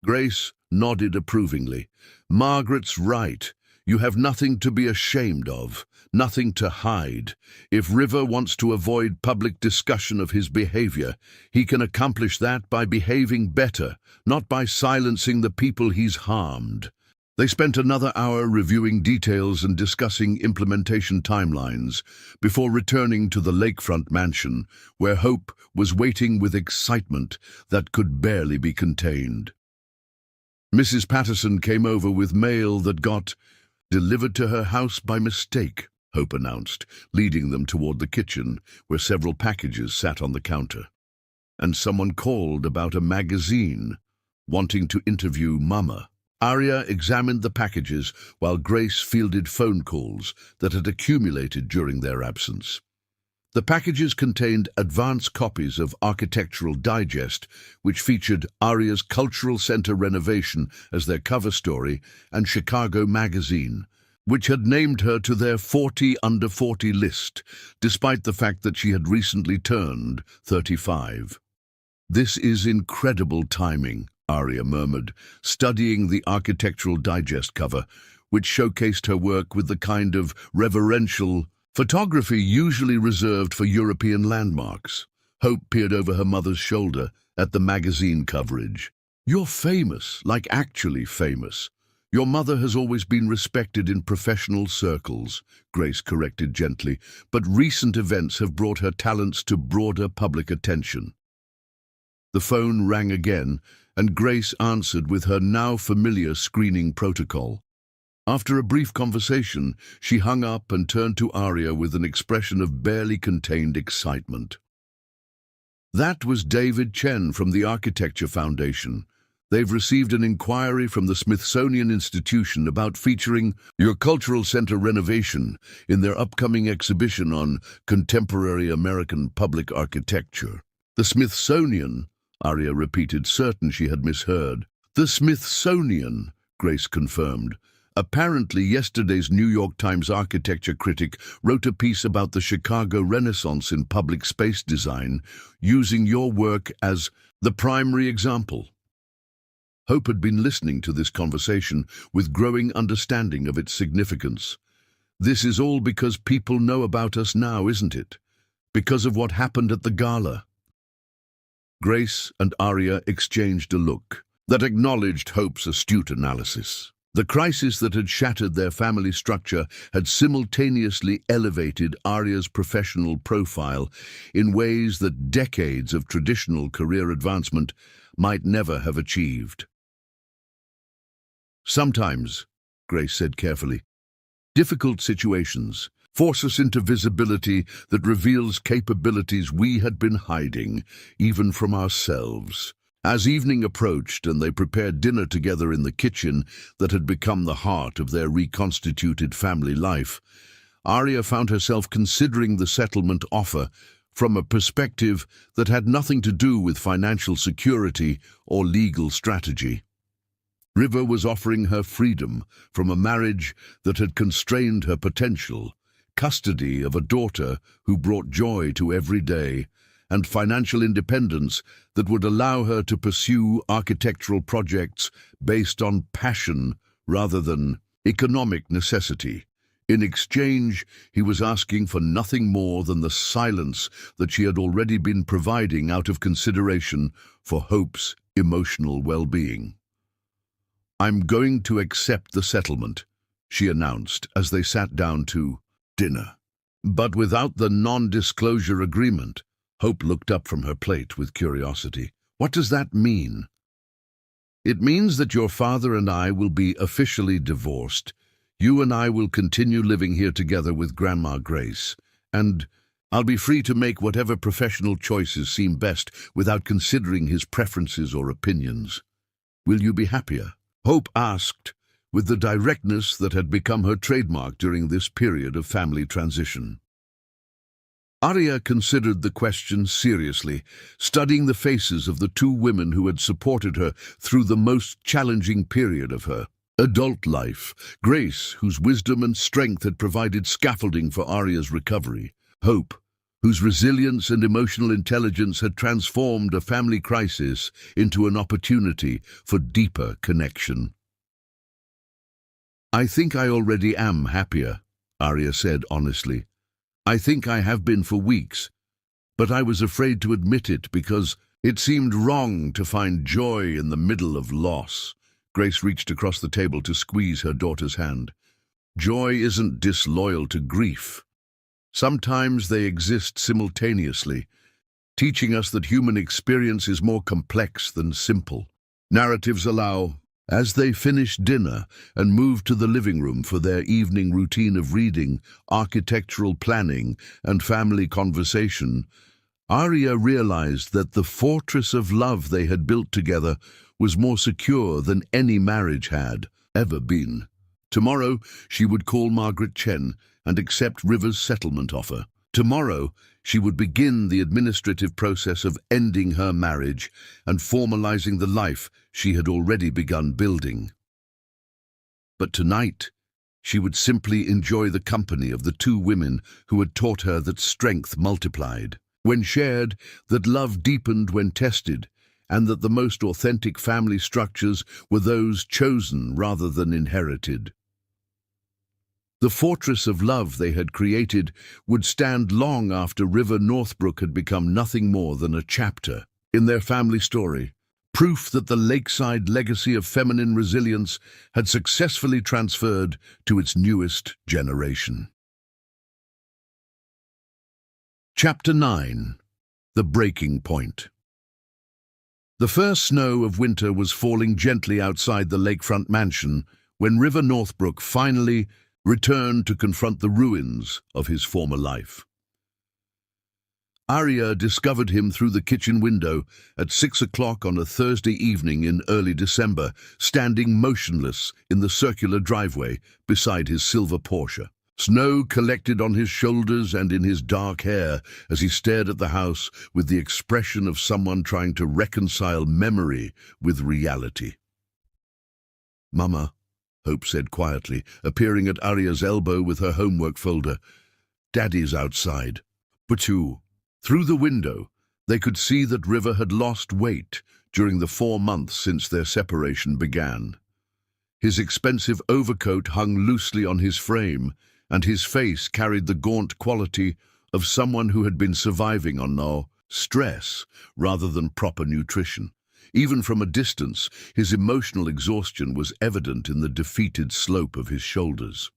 Grace nodded approvingly. "Margaret's right. You have nothing to be ashamed of, nothing to hide. If River wants to avoid public discussion of his behavior, he can accomplish that by behaving better, not by silencing the people he's harmed." They spent another hour reviewing details and discussing implementation timelines before returning to the lakefront mansion, where Hope was waiting with excitement that could barely be contained. Mrs. Patterson came over with mail that got delivered to her house by mistake, Hope announced, leading them toward the kitchen, where several packages sat on the counter. And someone called about a magazine, wanting to interview Mama. Arya examined the packages while Grace fielded phone calls that had accumulated during their absence. The packages contained advance copies of Architectural Digest, which featured Arya's Cultural Center renovation as their cover story, and Chicago Magazine, which had named her to their 40 under 40 list, despite the fact that she had recently turned 35. "This is incredible timing," Arya murmured, studying the Architectural Digest cover, which showcased her work with the kind of reverential photography usually reserved for European landmarks. Hope peered over her mother's shoulder at the magazine coverage. "You're famous, like actually famous. Your mother has always been respected in professional circles," Grace corrected gently, "but recent events have brought her talents to broader public attention." The phone rang again, and Grace answered with her now familiar screening protocol. After a brief conversation, she hung up and turned to Arya with an expression of barely contained excitement. That was David Chen from the Architecture Foundation. They've received an inquiry from the Smithsonian Institution about featuring your cultural center renovation in their upcoming exhibition on contemporary American public architecture. The Smithsonian, Arya repeated, certain she had misheard. The Smithsonian, Grace confirmed. Apparently, yesterday's New York Times architecture critic wrote a piece about the Chicago Renaissance in public space design, using your work as the primary example. Hope had been listening to this conversation with growing understanding of its significance. This is all because people know about us now, isn't it? Because of what happened at the gala. Grace and Arya exchanged a look that acknowledged Hope's astute analysis. The crisis that had shattered their family structure had simultaneously elevated Arya's professional profile in ways that decades of traditional career advancement might never have achieved. Sometimes, Grace said carefully, difficult situations force us into visibility that reveals capabilities we had been hiding, even from ourselves. As evening approached and they prepared dinner together in the kitchen that had become the heart of their reconstituted family life, Arya found herself considering the settlement offer from a perspective that had nothing to do with financial security or legal strategy. River was offering her freedom from a marriage that had constrained her potential, custody of a daughter who brought joy to every day, and financial independence that would allow her to pursue architectural projects based on passion rather than economic necessity. In exchange, he was asking for nothing more than the silence that she had already been providing out of consideration for Hope's emotional well-being. "I'm going to accept the settlement," she announced as they sat down to dinner. But without the non-disclosure agreement, Hope looked up from her plate with curiosity. "What does that mean?" "It means that your father and I will be officially divorced. You and I will continue living here together with Grandma Grace, and I'll be free to make whatever professional choices seem best without considering his preferences or opinions. Will you be happier?" Hope asked, with the directness that had become her trademark during this period of family transition. Arya considered the question seriously, studying the faces of the two women who had supported her through the most challenging period of her adult life. Grace, whose wisdom and strength had provided scaffolding for Arya's recovery. Hope, whose resilience and emotional intelligence had transformed a family crisis into an opportunity for deeper connection. "I think I already am happier," Arya said honestly. "I think I have been for weeks, but I was afraid to admit it because it seemed wrong to find joy in the middle of loss." Grace reached across the table to squeeze her daughter's hand. "Joy isn't disloyal to grief. Sometimes they exist simultaneously, teaching us that human experience is more complex than simple." Narratives allow. As they finished dinner and moved to the living room for their evening routine of reading, architectural planning, and family conversation, Arya realized that the fortress of love they had built together was more secure than any marriage had ever been. Tomorrow, she would call Margaret Chen and accept River's settlement offer. Tomorrow, she would begin the administrative process of ending her marriage and formalizing the life she had already begun building. But tonight, she would simply enjoy the company of the two women who had taught her that strength multiplied when shared, that love deepened when tested, and that the most authentic family structures were those chosen rather than inherited. The fortress of love they had created would stand long after River Northbrook had become nothing more than a chapter in their family story, proof that the lakeside legacy of feminine resilience had successfully transferred to its newest generation. Chapter 9. The Breaking Point. The first snow of winter was falling gently outside the lakefront mansion, when River Northbrook finally returned to confront the ruins of his former life. Arya discovered him through the kitchen window at 6 o'clock on a Thursday evening in early December, standing motionless in the circular driveway beside his silver Porsche. Snow collected on his shoulders and in his dark hair as he stared at the house with the expression of someone trying to reconcile memory with reality. "Mama," Hope said quietly, appearing at Arya's elbow with her homework folder. "Daddy's outside." "But you—" Through the window, they could see that River had lost weight during the 4 months since their separation began. His expensive overcoat hung loosely on his frame, and his face carried the gaunt quality of someone who had been surviving on stress rather than proper nutrition. Even from a distance, his emotional exhaustion was evident in the defeated slope of his shoulders.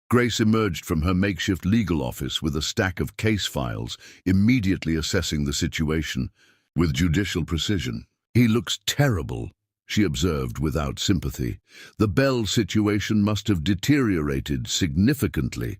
Grace emerged from her makeshift legal office with a stack of case files, immediately assessing the situation with judicial precision. "He looks terrible," she observed without sympathy. "The Bell situation must have deteriorated significantly."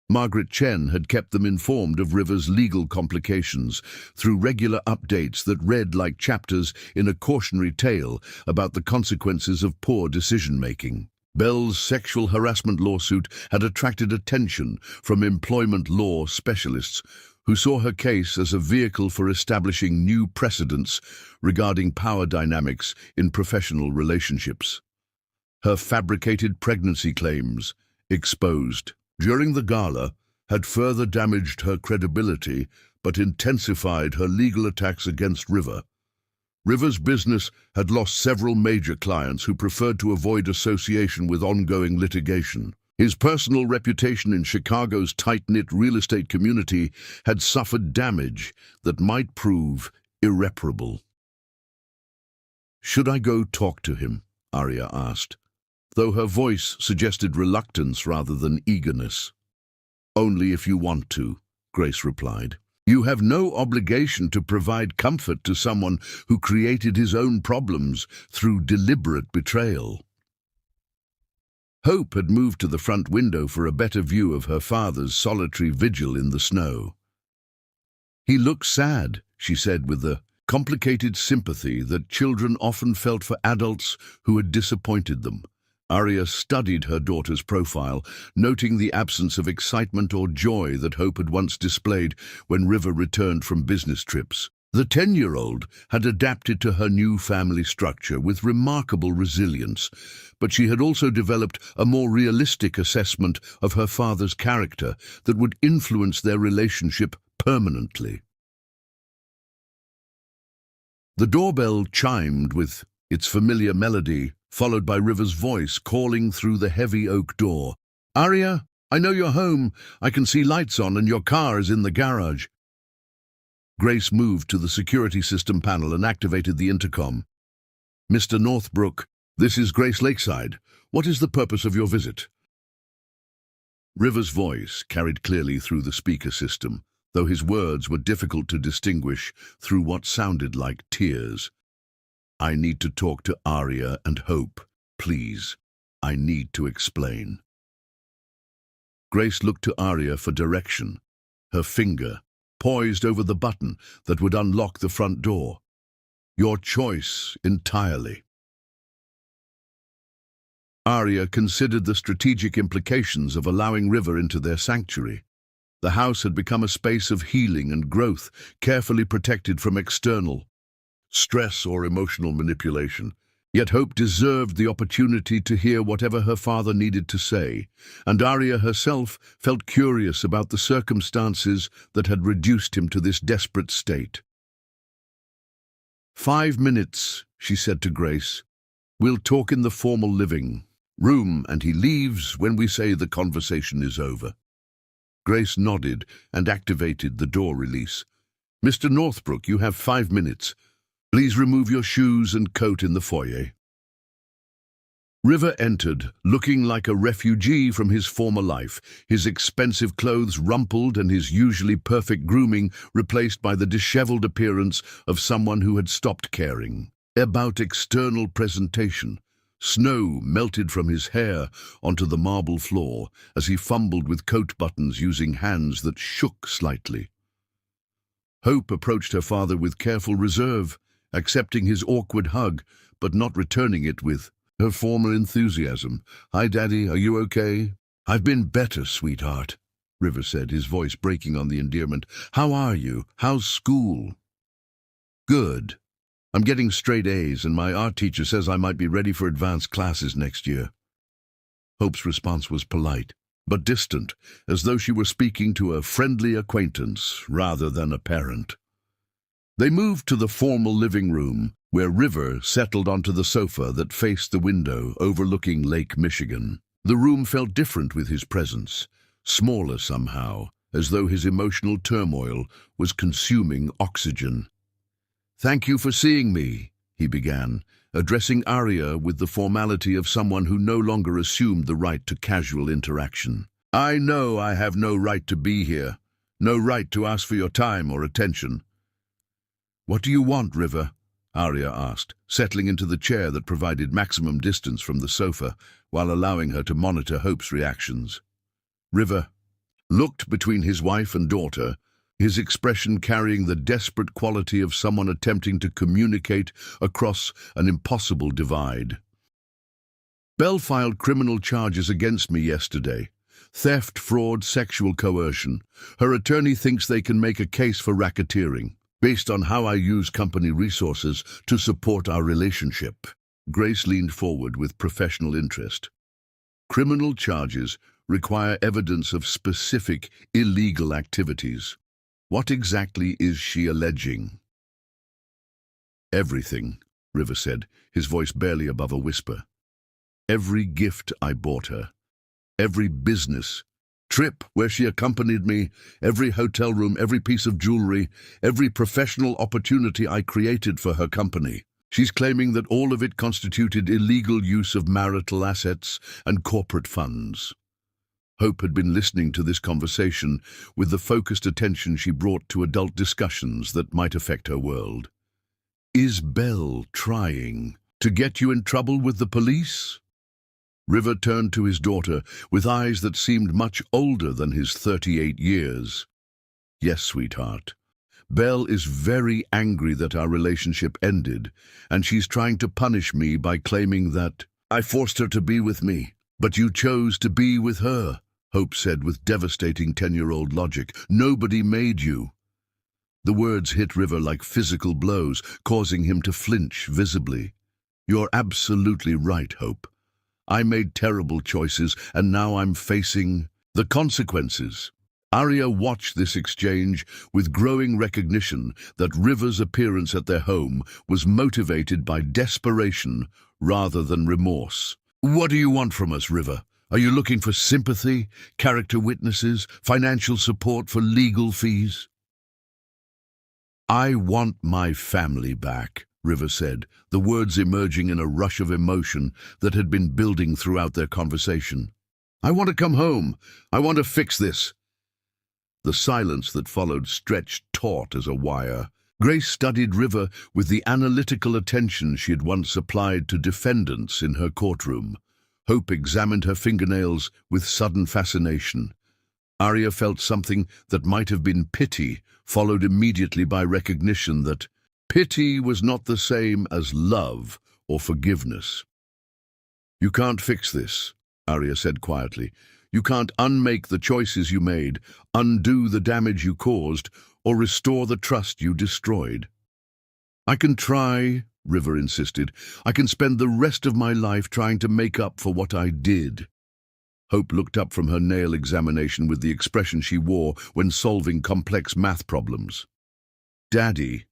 Margaret Chen had kept them informed of River's legal complications through regular updates that read like chapters in a cautionary tale about the consequences of poor decision-making. Bell's sexual harassment lawsuit had attracted attention from employment law specialists who saw her case as a vehicle for establishing new precedents regarding power dynamics in professional relationships. Her fabricated pregnancy claims, exposed during the gala, had further damaged her credibility but intensified her legal attacks against River. River's business had lost several major clients who preferred to avoid association with ongoing litigation. His personal reputation in Chicago's tight-knit real estate community had suffered damage that might prove irreparable. "Should I go talk to him?" Arya asked, though her voice suggested reluctance rather than eagerness. "Only if you want to," Grace replied. "You have no obligation to provide comfort to someone who created his own problems through deliberate betrayal." Hope had moved to the front window for a better view of her father's solitary vigil in the snow. "He looks sad," she said with the complicated sympathy that children often felt for adults who had disappointed them. Arya studied her daughter's profile, noting the absence of excitement or joy that Hope had once displayed when River returned from business trips. The 10-year-old had adapted to her new family structure with remarkable resilience, but she had also developed a more realistic assessment of her father's character that would influence their relationship permanently. The doorbell chimed with its familiar melody, followed by River's voice calling through the heavy oak door. "Arya, I know you're home. I can see lights on and your car is in the garage." Grace moved to the security system panel and activated the intercom. "Mr. Northbrook, this is Grace Lakeside. What is the purpose of your visit?" River's voice carried clearly through the speaker system, though his words were difficult to distinguish through what sounded like tears. "I need to talk to Arya and Hope, please. I need to explain." Grace looked to Arya for direction, her finger poised over the button that would unlock the front door. "Your choice entirely." Arya considered the strategic implications of allowing River into their sanctuary. The house had become a space of healing and growth, carefully protected from external stress or emotional manipulation. Yet Hope deserved the opportunity to hear whatever her father needed to say, and Arya herself felt curious about the circumstances that had reduced him to this desperate state. "5 minutes," she said to Grace. "We'll talk in the formal living room, and he leaves when we say the conversation is over." Grace nodded and activated the door release. "Mr. Northbrook, you have 5 minutes. Please remove your shoes and coat in the foyer." River entered, looking like a refugee from his former life, his expensive clothes rumpled and his usually perfect grooming replaced by the disheveled appearance of someone who had stopped caring about external presentation. Snow melted from his hair onto the marble floor as he fumbled with coat buttons using hands that shook slightly. Hope approached her father with careful reserve, accepting his awkward hug, but not returning it with her former enthusiasm. "Hi, Daddy, are you okay?" "I've been better, sweetheart," River said, his voice breaking on the endearment. "How are you? How's school?" "Good. I'm getting straight A's, and my art teacher says I might be ready for advanced classes next year." Hope's response was polite, but distant, as though she were speaking to a friendly acquaintance rather than a parent. They moved to the formal living room, where River settled onto the sofa that faced the window overlooking Lake Michigan. The room felt different with his presence, smaller somehow, as though his emotional turmoil was consuming oxygen. "Thank you for seeing me," he began, addressing Arya with the formality of someone who no longer assumed the right to casual interaction. "I know I have no right to be here, no right to ask for your time or attention." "What do you want, River?" Arya asked, settling into the chair that provided maximum distance from the sofa while allowing her to monitor Hope's reactions. River looked between his wife and daughter, his expression carrying the desperate quality of someone attempting to communicate across an impossible divide. "Belle filed criminal charges against me yesterday. Theft, fraud, sexual coercion. Her attorney thinks they can make a case for racketeering, based on how I use company resources to support our relationship." Grace leaned forward with professional interest. "Criminal charges require evidence of specific illegal activities. What exactly is she alleging?" "Everything," River said, his voice barely above a whisper. "Every gift I bought her, every business trip where she accompanied me, every hotel room, every piece of jewelry, every professional opportunity I created for her company. She's claiming that all of it constituted illegal use of marital assets and corporate funds." Hope had been listening to this conversation with the focused attention she brought to adult discussions that might affect her world. "Is Belle trying to get you in trouble with the police?" River turned to his daughter with eyes that seemed much older than his 38 years. "Yes, sweetheart. Belle is very angry that our relationship ended, and she's trying to punish me by claiming that I forced her to be with me. But you chose to be with her," Hope said with devastating 10-year-old logic. "Nobody made you." The words hit River like physical blows, causing him to flinch visibly. "You're absolutely right, Hope. I made terrible choices, and now I'm facing the consequences." Arya watched this exchange with growing recognition that River's appearance at their home was motivated by desperation rather than remorse. "What do you want from us, River? Are you looking for sympathy, character witnesses, financial support for legal fees?" "I want my family back," River said, the words emerging in a rush of emotion that had been building throughout their conversation. "I want to come home. I want to fix this." The silence that followed stretched taut as a wire. Grace studied River with the analytical attention she had once applied to defendants in her courtroom. Hope examined her fingernails with sudden fascination. Arya felt something that might have been pity, followed immediately by recognition that pity was not the same as love or forgiveness. "You can't fix this," Arya said quietly. "You can't unmake the choices you made, undo the damage you caused, or restore the trust you destroyed." "I can try," River insisted. "I can spend the rest of my life trying to make up for what I did." Hope looked up from her nail examination with the expression she wore when solving complex math problems. "Daddy,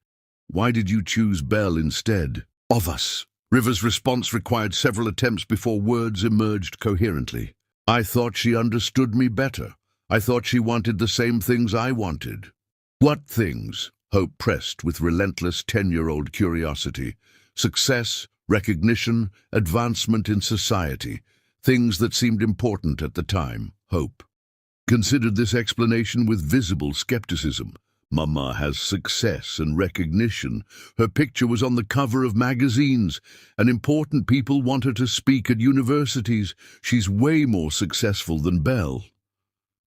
why did you choose Belle instead of us?" River's response required several attempts before words emerged coherently. "I thought she understood me better. I thought she wanted the same things I wanted." "What things?" Hope pressed with relentless 10-year-old curiosity. "Success, recognition, advancement in society. Things that seemed important at the time." Hope considered this explanation with visible skepticism. Mama has success and recognition. Her picture was on the cover of magazines, and important people want her to speak at universities. She's way more successful than Belle."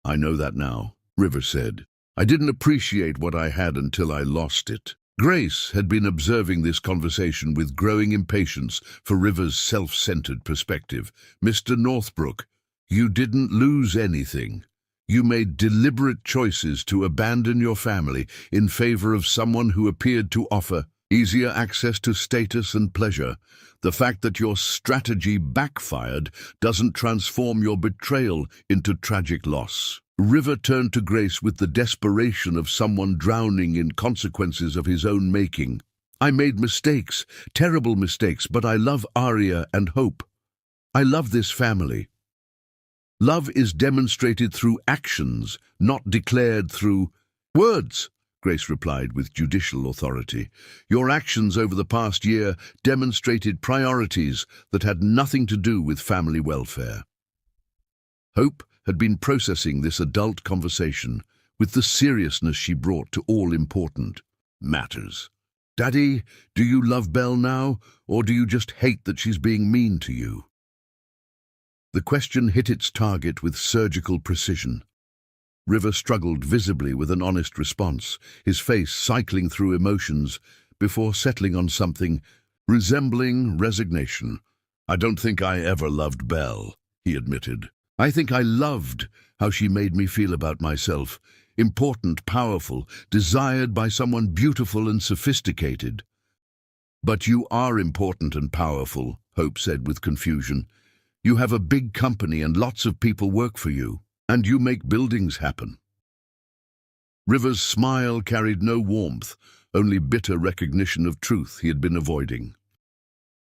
"I know that now," River said. "I didn't appreciate what I had until I lost it." Grace had been observing this conversation with growing impatience for River's self-centered perspective. "Mr. Northbrook, you didn't lose anything. You made deliberate choices to abandon your family in favor of someone who appeared to offer easier access to status and pleasure. The fact that your strategy backfired doesn't transform your betrayal into tragic loss." River turned to Grace with the desperation of someone drowning in consequences of his own making. "I made mistakes, terrible mistakes, but I love Arya and Hope. I love this family." "Love is demonstrated through actions, not declared through words," Grace replied with judicial authority. "Your actions over the past year demonstrated priorities that had nothing to do with family welfare." Hope had been processing this adult conversation with the seriousness she brought to all important matters. "Daddy, do you love Belle now, or do you just hate that she's being mean to you?" The question hit its target with surgical precision. River struggled visibly with an honest response, his face cycling through emotions before settling on something resembling resignation. "I don't think I ever loved Belle," he admitted. "I think I loved how she made me feel about myself, important, powerful, desired by someone beautiful and sophisticated." "But you are important and powerful," Hope said with confusion. "You have a big company and lots of people work for you, and you make buildings happen." River's smile carried no warmth, only bitter recognition of truth he had been avoiding.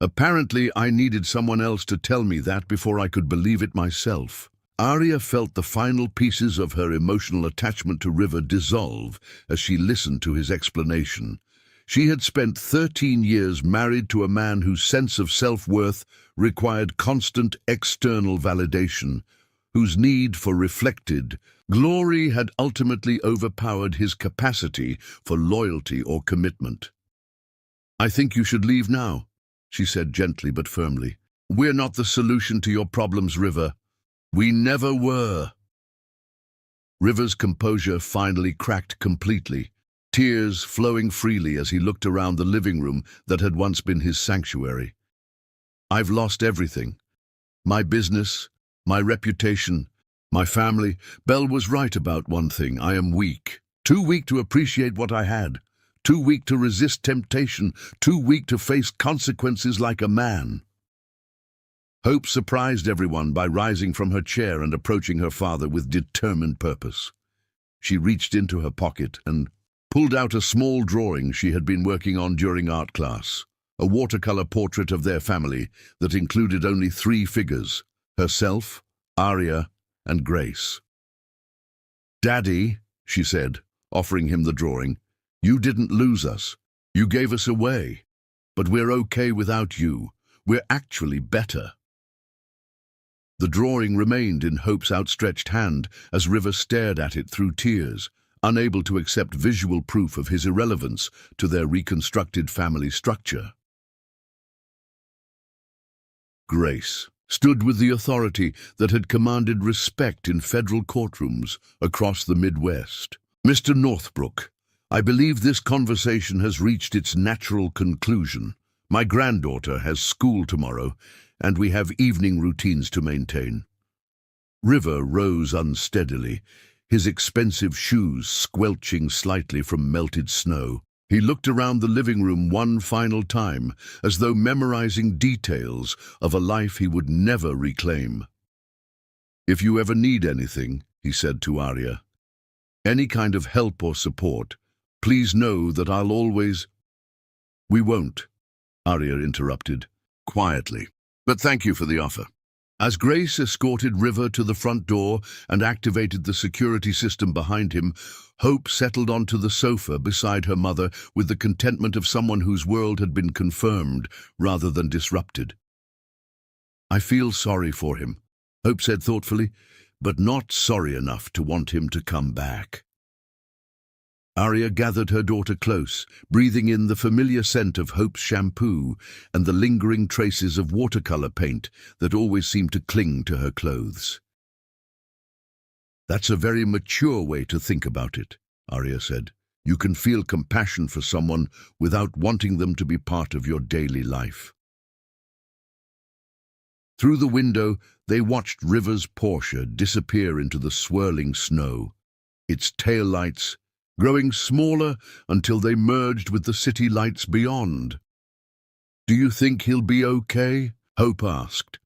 "Apparently, I needed someone else to tell me that before I could believe it myself." Arya felt the final pieces of her emotional attachment to River dissolve as she listened to his explanation. She had spent 13 years married to a man whose sense of self-worth required constant external validation, whose need for reflected glory had ultimately overpowered his capacity for loyalty or commitment. "I think you should leave now," she said gently but firmly. "We're not the solution to your problems, River. We never were." River's composure finally cracked completely, tears flowing freely as he looked around the living room that had once been his sanctuary. "I've lost everything. My business, my reputation, my family. Belle was right about one thing. I am weak. Too weak to appreciate what I had. Too weak to resist temptation. Too weak to face consequences like a man." Hope surprised everyone by rising from her chair and approaching her father with determined purpose. She reached into her pocket and pulled out a small drawing she had been working on during art class, a watercolor portrait of their family that included only 3 figures: herself, Arya, and Grace. "Daddy," she said, offering him the drawing, "you didn't lose us. You gave us away. But we're okay without you. We're actually better." The drawing remained in Hope's outstretched hand as River stared at it through tears, unable to accept visual proof of his irrelevance to their reconstructed family structure. Grace stood with the authority that had commanded respect in federal courtrooms across the Midwest. "Mr. Northbrook, I believe this conversation has reached its natural conclusion. My granddaughter has school tomorrow, and we have evening routines to maintain." River rose unsteadily, his expensive shoes squelching slightly from melted snow. He looked around the living room one final time, as though memorizing details of a life he would never reclaim. "If you ever need anything," he said to Arya, "any kind of help or support, please know that I'll always—" "We won't," Arya interrupted, quietly. "But thank you for the offer." As Grace escorted River to the front door and activated the security system behind him, Hope settled onto the sofa beside her mother with the contentment of someone whose world had been confirmed rather than disrupted. "I feel sorry for him," Hope said thoughtfully, "but not sorry enough to want him to come back." Arya gathered her daughter close, breathing in the familiar scent of Hope's shampoo and the lingering traces of watercolor paint that always seemed to cling to her clothes. "That's a very mature way to think about it," Arya said. "You can feel compassion for someone without wanting them to be part of your daily life." Through the window, they watched River's Porsche disappear into the swirling snow, its taillights growing smaller until they merged with the city lights beyond. "Do you think he'll be okay?" Hope asked.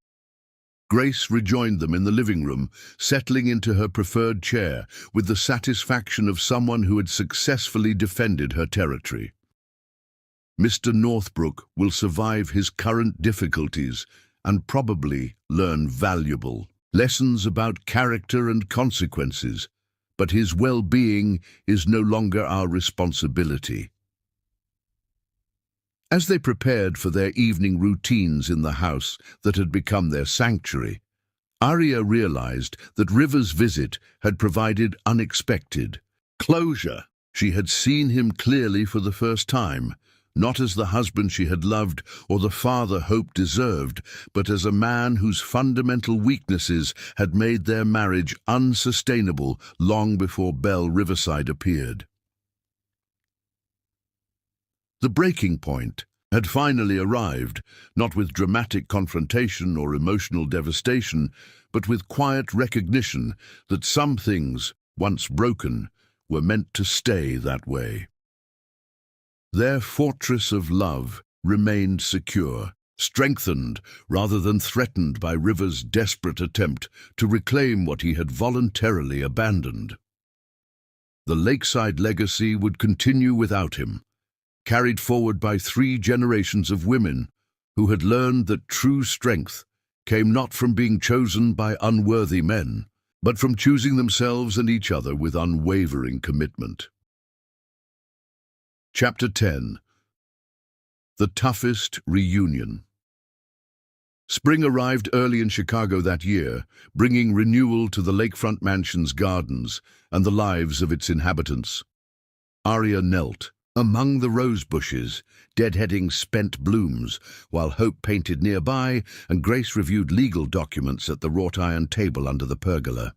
Grace rejoined them in the living room, settling into her preferred chair with the satisfaction of someone who had successfully defended her territory. "Mr. Northbrook will survive his current difficulties and probably learn valuable lessons about character and consequences, but his well-being is no longer our responsibility." As they prepared for their evening routines in the house that had become their sanctuary, Arya realized that River's visit had provided unexpected closure. She had seen him clearly for the first time, not as the husband she had loved or the father Hope deserved, but as a man whose fundamental weaknesses had made their marriage unsustainable long before Belle Riverside appeared. The breaking point had finally arrived, not with dramatic confrontation or emotional devastation, but with quiet recognition that some things, once broken, were meant to stay that way. Their fortress of love remained secure, strengthened rather than threatened by River's desperate attempt to reclaim what he had voluntarily abandoned. The lakeside legacy would continue without him, carried forward by 3 generations of women who had learned that true strength came not from being chosen by unworthy men, but from choosing themselves and each other with unwavering commitment. Chapter 10. The Toughest Reunion. Spring arrived early in Chicago that year, bringing renewal to the lakefront mansion's gardens and the lives of its inhabitants. Arya knelt among the rose bushes, deadheading spent blooms, while Hope painted nearby and Grace reviewed legal documents at the wrought iron table under the pergola.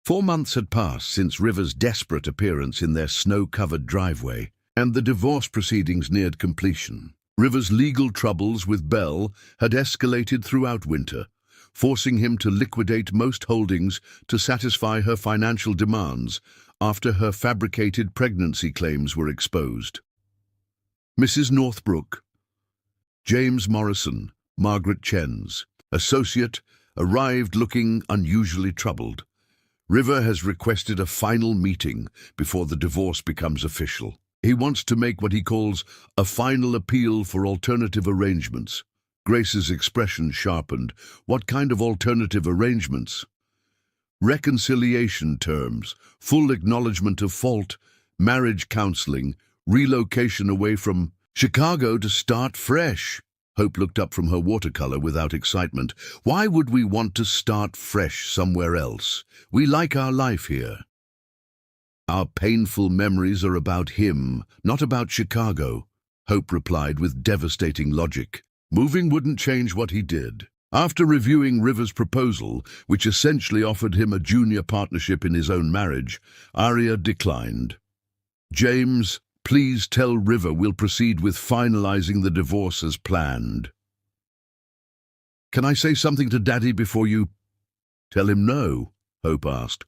4 months had passed since River's desperate appearance in their snow-covered driveway, and the divorce proceedings neared completion. River's legal troubles with Belle had escalated throughout winter, forcing him to liquidate most holdings to satisfy her financial demands after her fabricated pregnancy claims were exposed. Mrs. Northbrook, James Morrison, Margaret Chen's associate, arrived looking unusually troubled. "River has requested a final meeting before the divorce becomes official. He wants to make what he calls a final appeal for alternative arrangements." Grace's expression sharpened. "What kind of alternative arrangements?" "Reconciliation terms, full acknowledgement of fault, marriage counseling, relocation away from Chicago to start fresh." Hope looked up from her watercolor without excitement. "Why would we want to start fresh somewhere else? We like our life here." "Our painful memories are about him, not about Chicago," Hope replied with devastating logic. "Moving wouldn't change what he did." After reviewing River's proposal, which essentially offered him a junior partnership in his own marriage, Arya declined. "James, please tell River we'll proceed with finalizing the divorce as planned." "Can I say something to Daddy before you—" "Tell him no," Hope asked.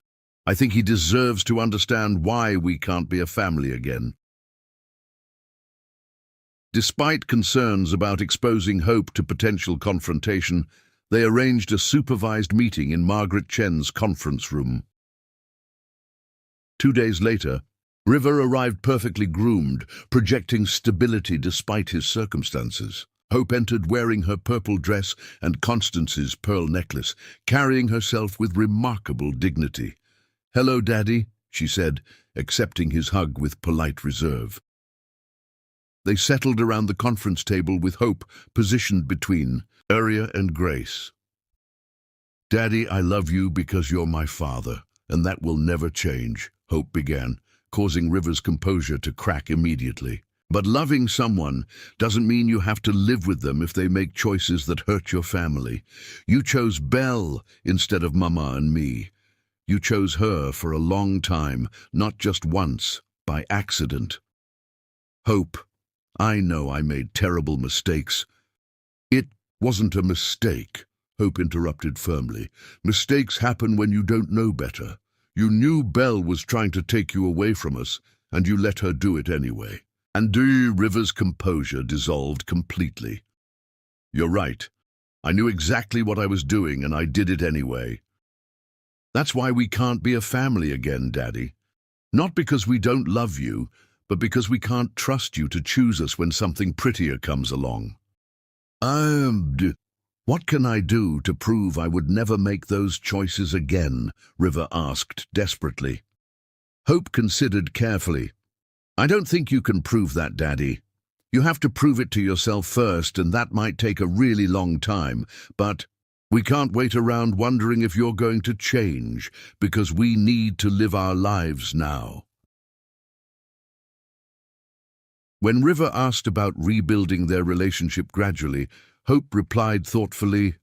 "I think he deserves to understand why we can't be a family again." Despite concerns about exposing Hope to potential confrontation, they arranged a supervised meeting in Margaret Chen's conference room. 2 days later, River arrived perfectly groomed, projecting stability despite his circumstances. Hope entered wearing her purple dress and Constance's pearl necklace, carrying herself with remarkable dignity. "Hello, Daddy," she said, accepting his hug with polite reserve. They settled around the conference table with Hope positioned between Arya and Grace. "Daddy, I love you because you're my father, and that will never change," Hope began, causing River's composure to crack immediately. But loving someone doesn't mean you have to live with them if they make choices that hurt your family. You chose Belle instead of Mama and me. You chose her for a long time, not just once, by accident. Hope, I know I made terrible mistakes. It wasn't a mistake, Hope interrupted firmly. Mistakes happen when you don't know better. You knew Belle was trying to take you away from us, and you let her do it anyway. And River's composure dissolved completely. You're right. I knew exactly what I was doing, and I did it anyway. That's why we can't be a family again, Daddy. Not because we don't love you, but because we can't trust you to choose us when something prettier comes along. What can I do to prove I would never make those choices again? River asked desperately. Hope considered carefully. I don't think you can prove that, Daddy. You have to prove it to yourself first, and that might take a really long time, but we can't wait around wondering if you're going to change, because we need to live our lives now. When River asked about rebuilding their relationship gradually, Hope replied thoughtfully,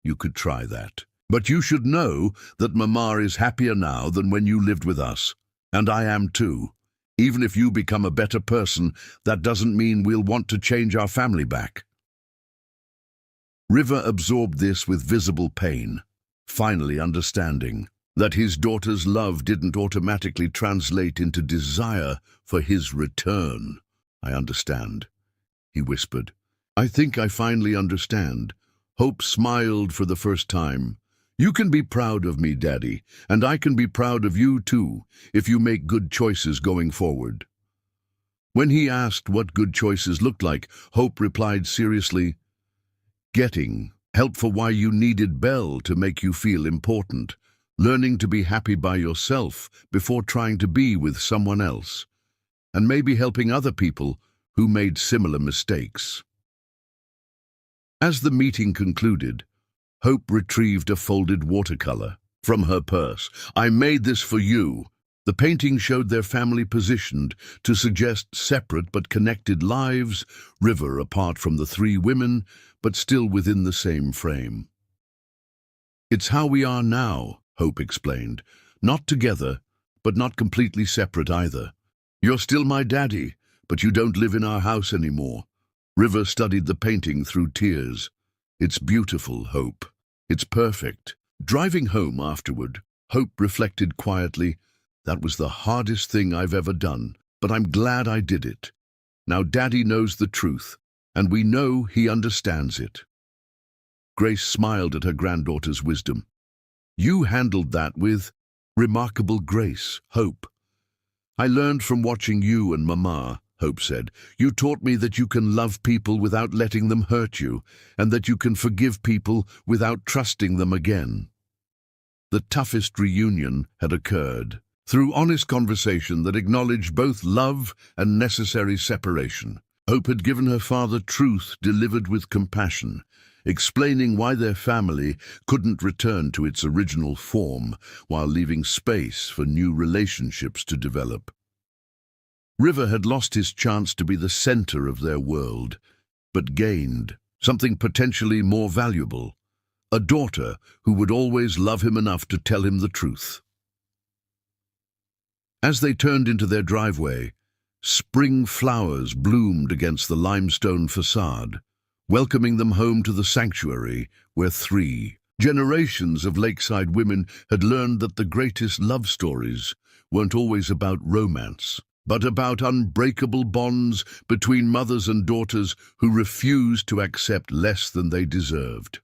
You could try that. But you should know that Mama is happier now than when you lived with us, and I am too. Even if you become a better person, that doesn't mean we'll want to change our family back. River absorbed this with visible pain, finally understanding that his daughter's love didn't automatically translate into desire for his return. I understand, he whispered. I think I finally understand. Hope smiled for the first time. You can be proud of me, Daddy, and I can be proud of you too, if you make good choices going forward. When he asked what good choices looked like, Hope replied seriously, Getting help for why you needed Belle to make you feel important, learning to be happy by yourself before trying to be with someone else, and maybe helping other people who made similar mistakes. As the meeting concluded, Hope retrieved a folded watercolor from her purse. I made this for you. The painting showed their family positioned to suggest separate but connected lives, River apart from the three women, but still within the same frame. It's how we are now, Hope explained. Not together, but not completely separate either. You're still my daddy, but you don't live in our house anymore. River studied the painting through tears. It's beautiful, Hope. It's perfect. Driving home afterward, Hope reflected quietly, That was the hardest thing I've ever done, but I'm glad I did it. Now Daddy knows the truth, and we know he understands it. Grace smiled at her granddaughter's wisdom. You handled that with remarkable grace, Hope. I learned from watching you and Mama, Hope said. You taught me that you can love people without letting them hurt you, and that you can forgive people without trusting them again. The toughest reunion had occurred through honest conversation that acknowledged both love and necessary separation. Hope had given her father truth delivered with compassion, explaining why their family couldn't return to its original form while leaving space for new relationships to develop. River had lost his chance to be the center of their world, but gained something potentially more valuable, a daughter who would always love him enough to tell him the truth. As they turned into their driveway, spring flowers bloomed against the limestone facade, welcoming them home to the sanctuary where 3 generations of lakeside women had learned that the greatest love stories weren't always about romance, but about unbreakable bonds between mothers and daughters who refused to accept less than they deserved.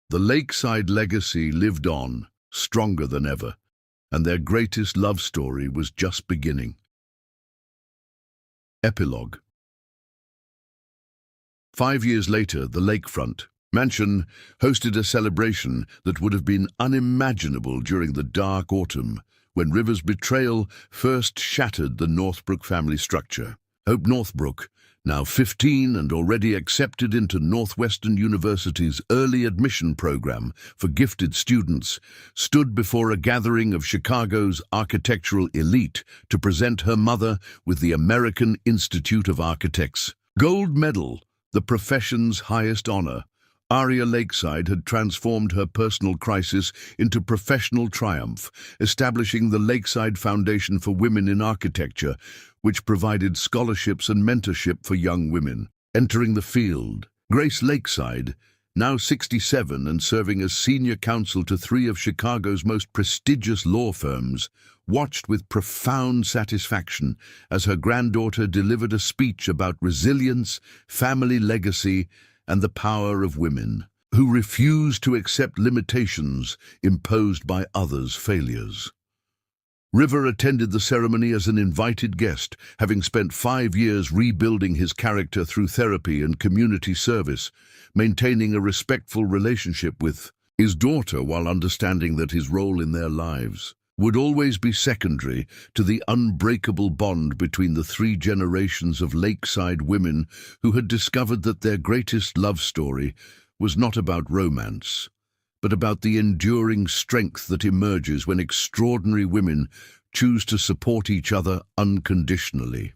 The lakeside legacy lived on, stronger than ever, and their greatest love story was just beginning. Epilogue. 5 years later, the lakefront mansion hosted a celebration that would have been unimaginable during the dark autumn, when River's betrayal first shattered the Northbrook family structure. Hope Northbrook, now 15 and already accepted into Northwestern University's early admission program for gifted students, stood before a gathering of Chicago's architectural elite to present her mother with the American Institute of Architects' Gold Medal, the profession's highest honor. Aria Lakeside had transformed her personal crisis into professional triumph, establishing the Lakeside Foundation for Women in Architecture, which provided scholarships and mentorship for young women. Entering the field, Grace Lakeside, now 67 and serving as senior counsel to 3 of Chicago's most prestigious law firms, watched with profound satisfaction as her granddaughter delivered a speech about resilience, family legacy, and the power of women, who refuse to accept limitations imposed by others' failures. River attended the ceremony as an invited guest, having spent 5 years rebuilding his character through therapy and community service, maintaining a respectful relationship with his daughter while understanding that his role in their lives would always be secondary to the unbreakable bond between the 3 generations of Lakeside women who had discovered that their greatest love story was not about romance, but about the enduring strength that emerges when extraordinary women choose to support each other unconditionally.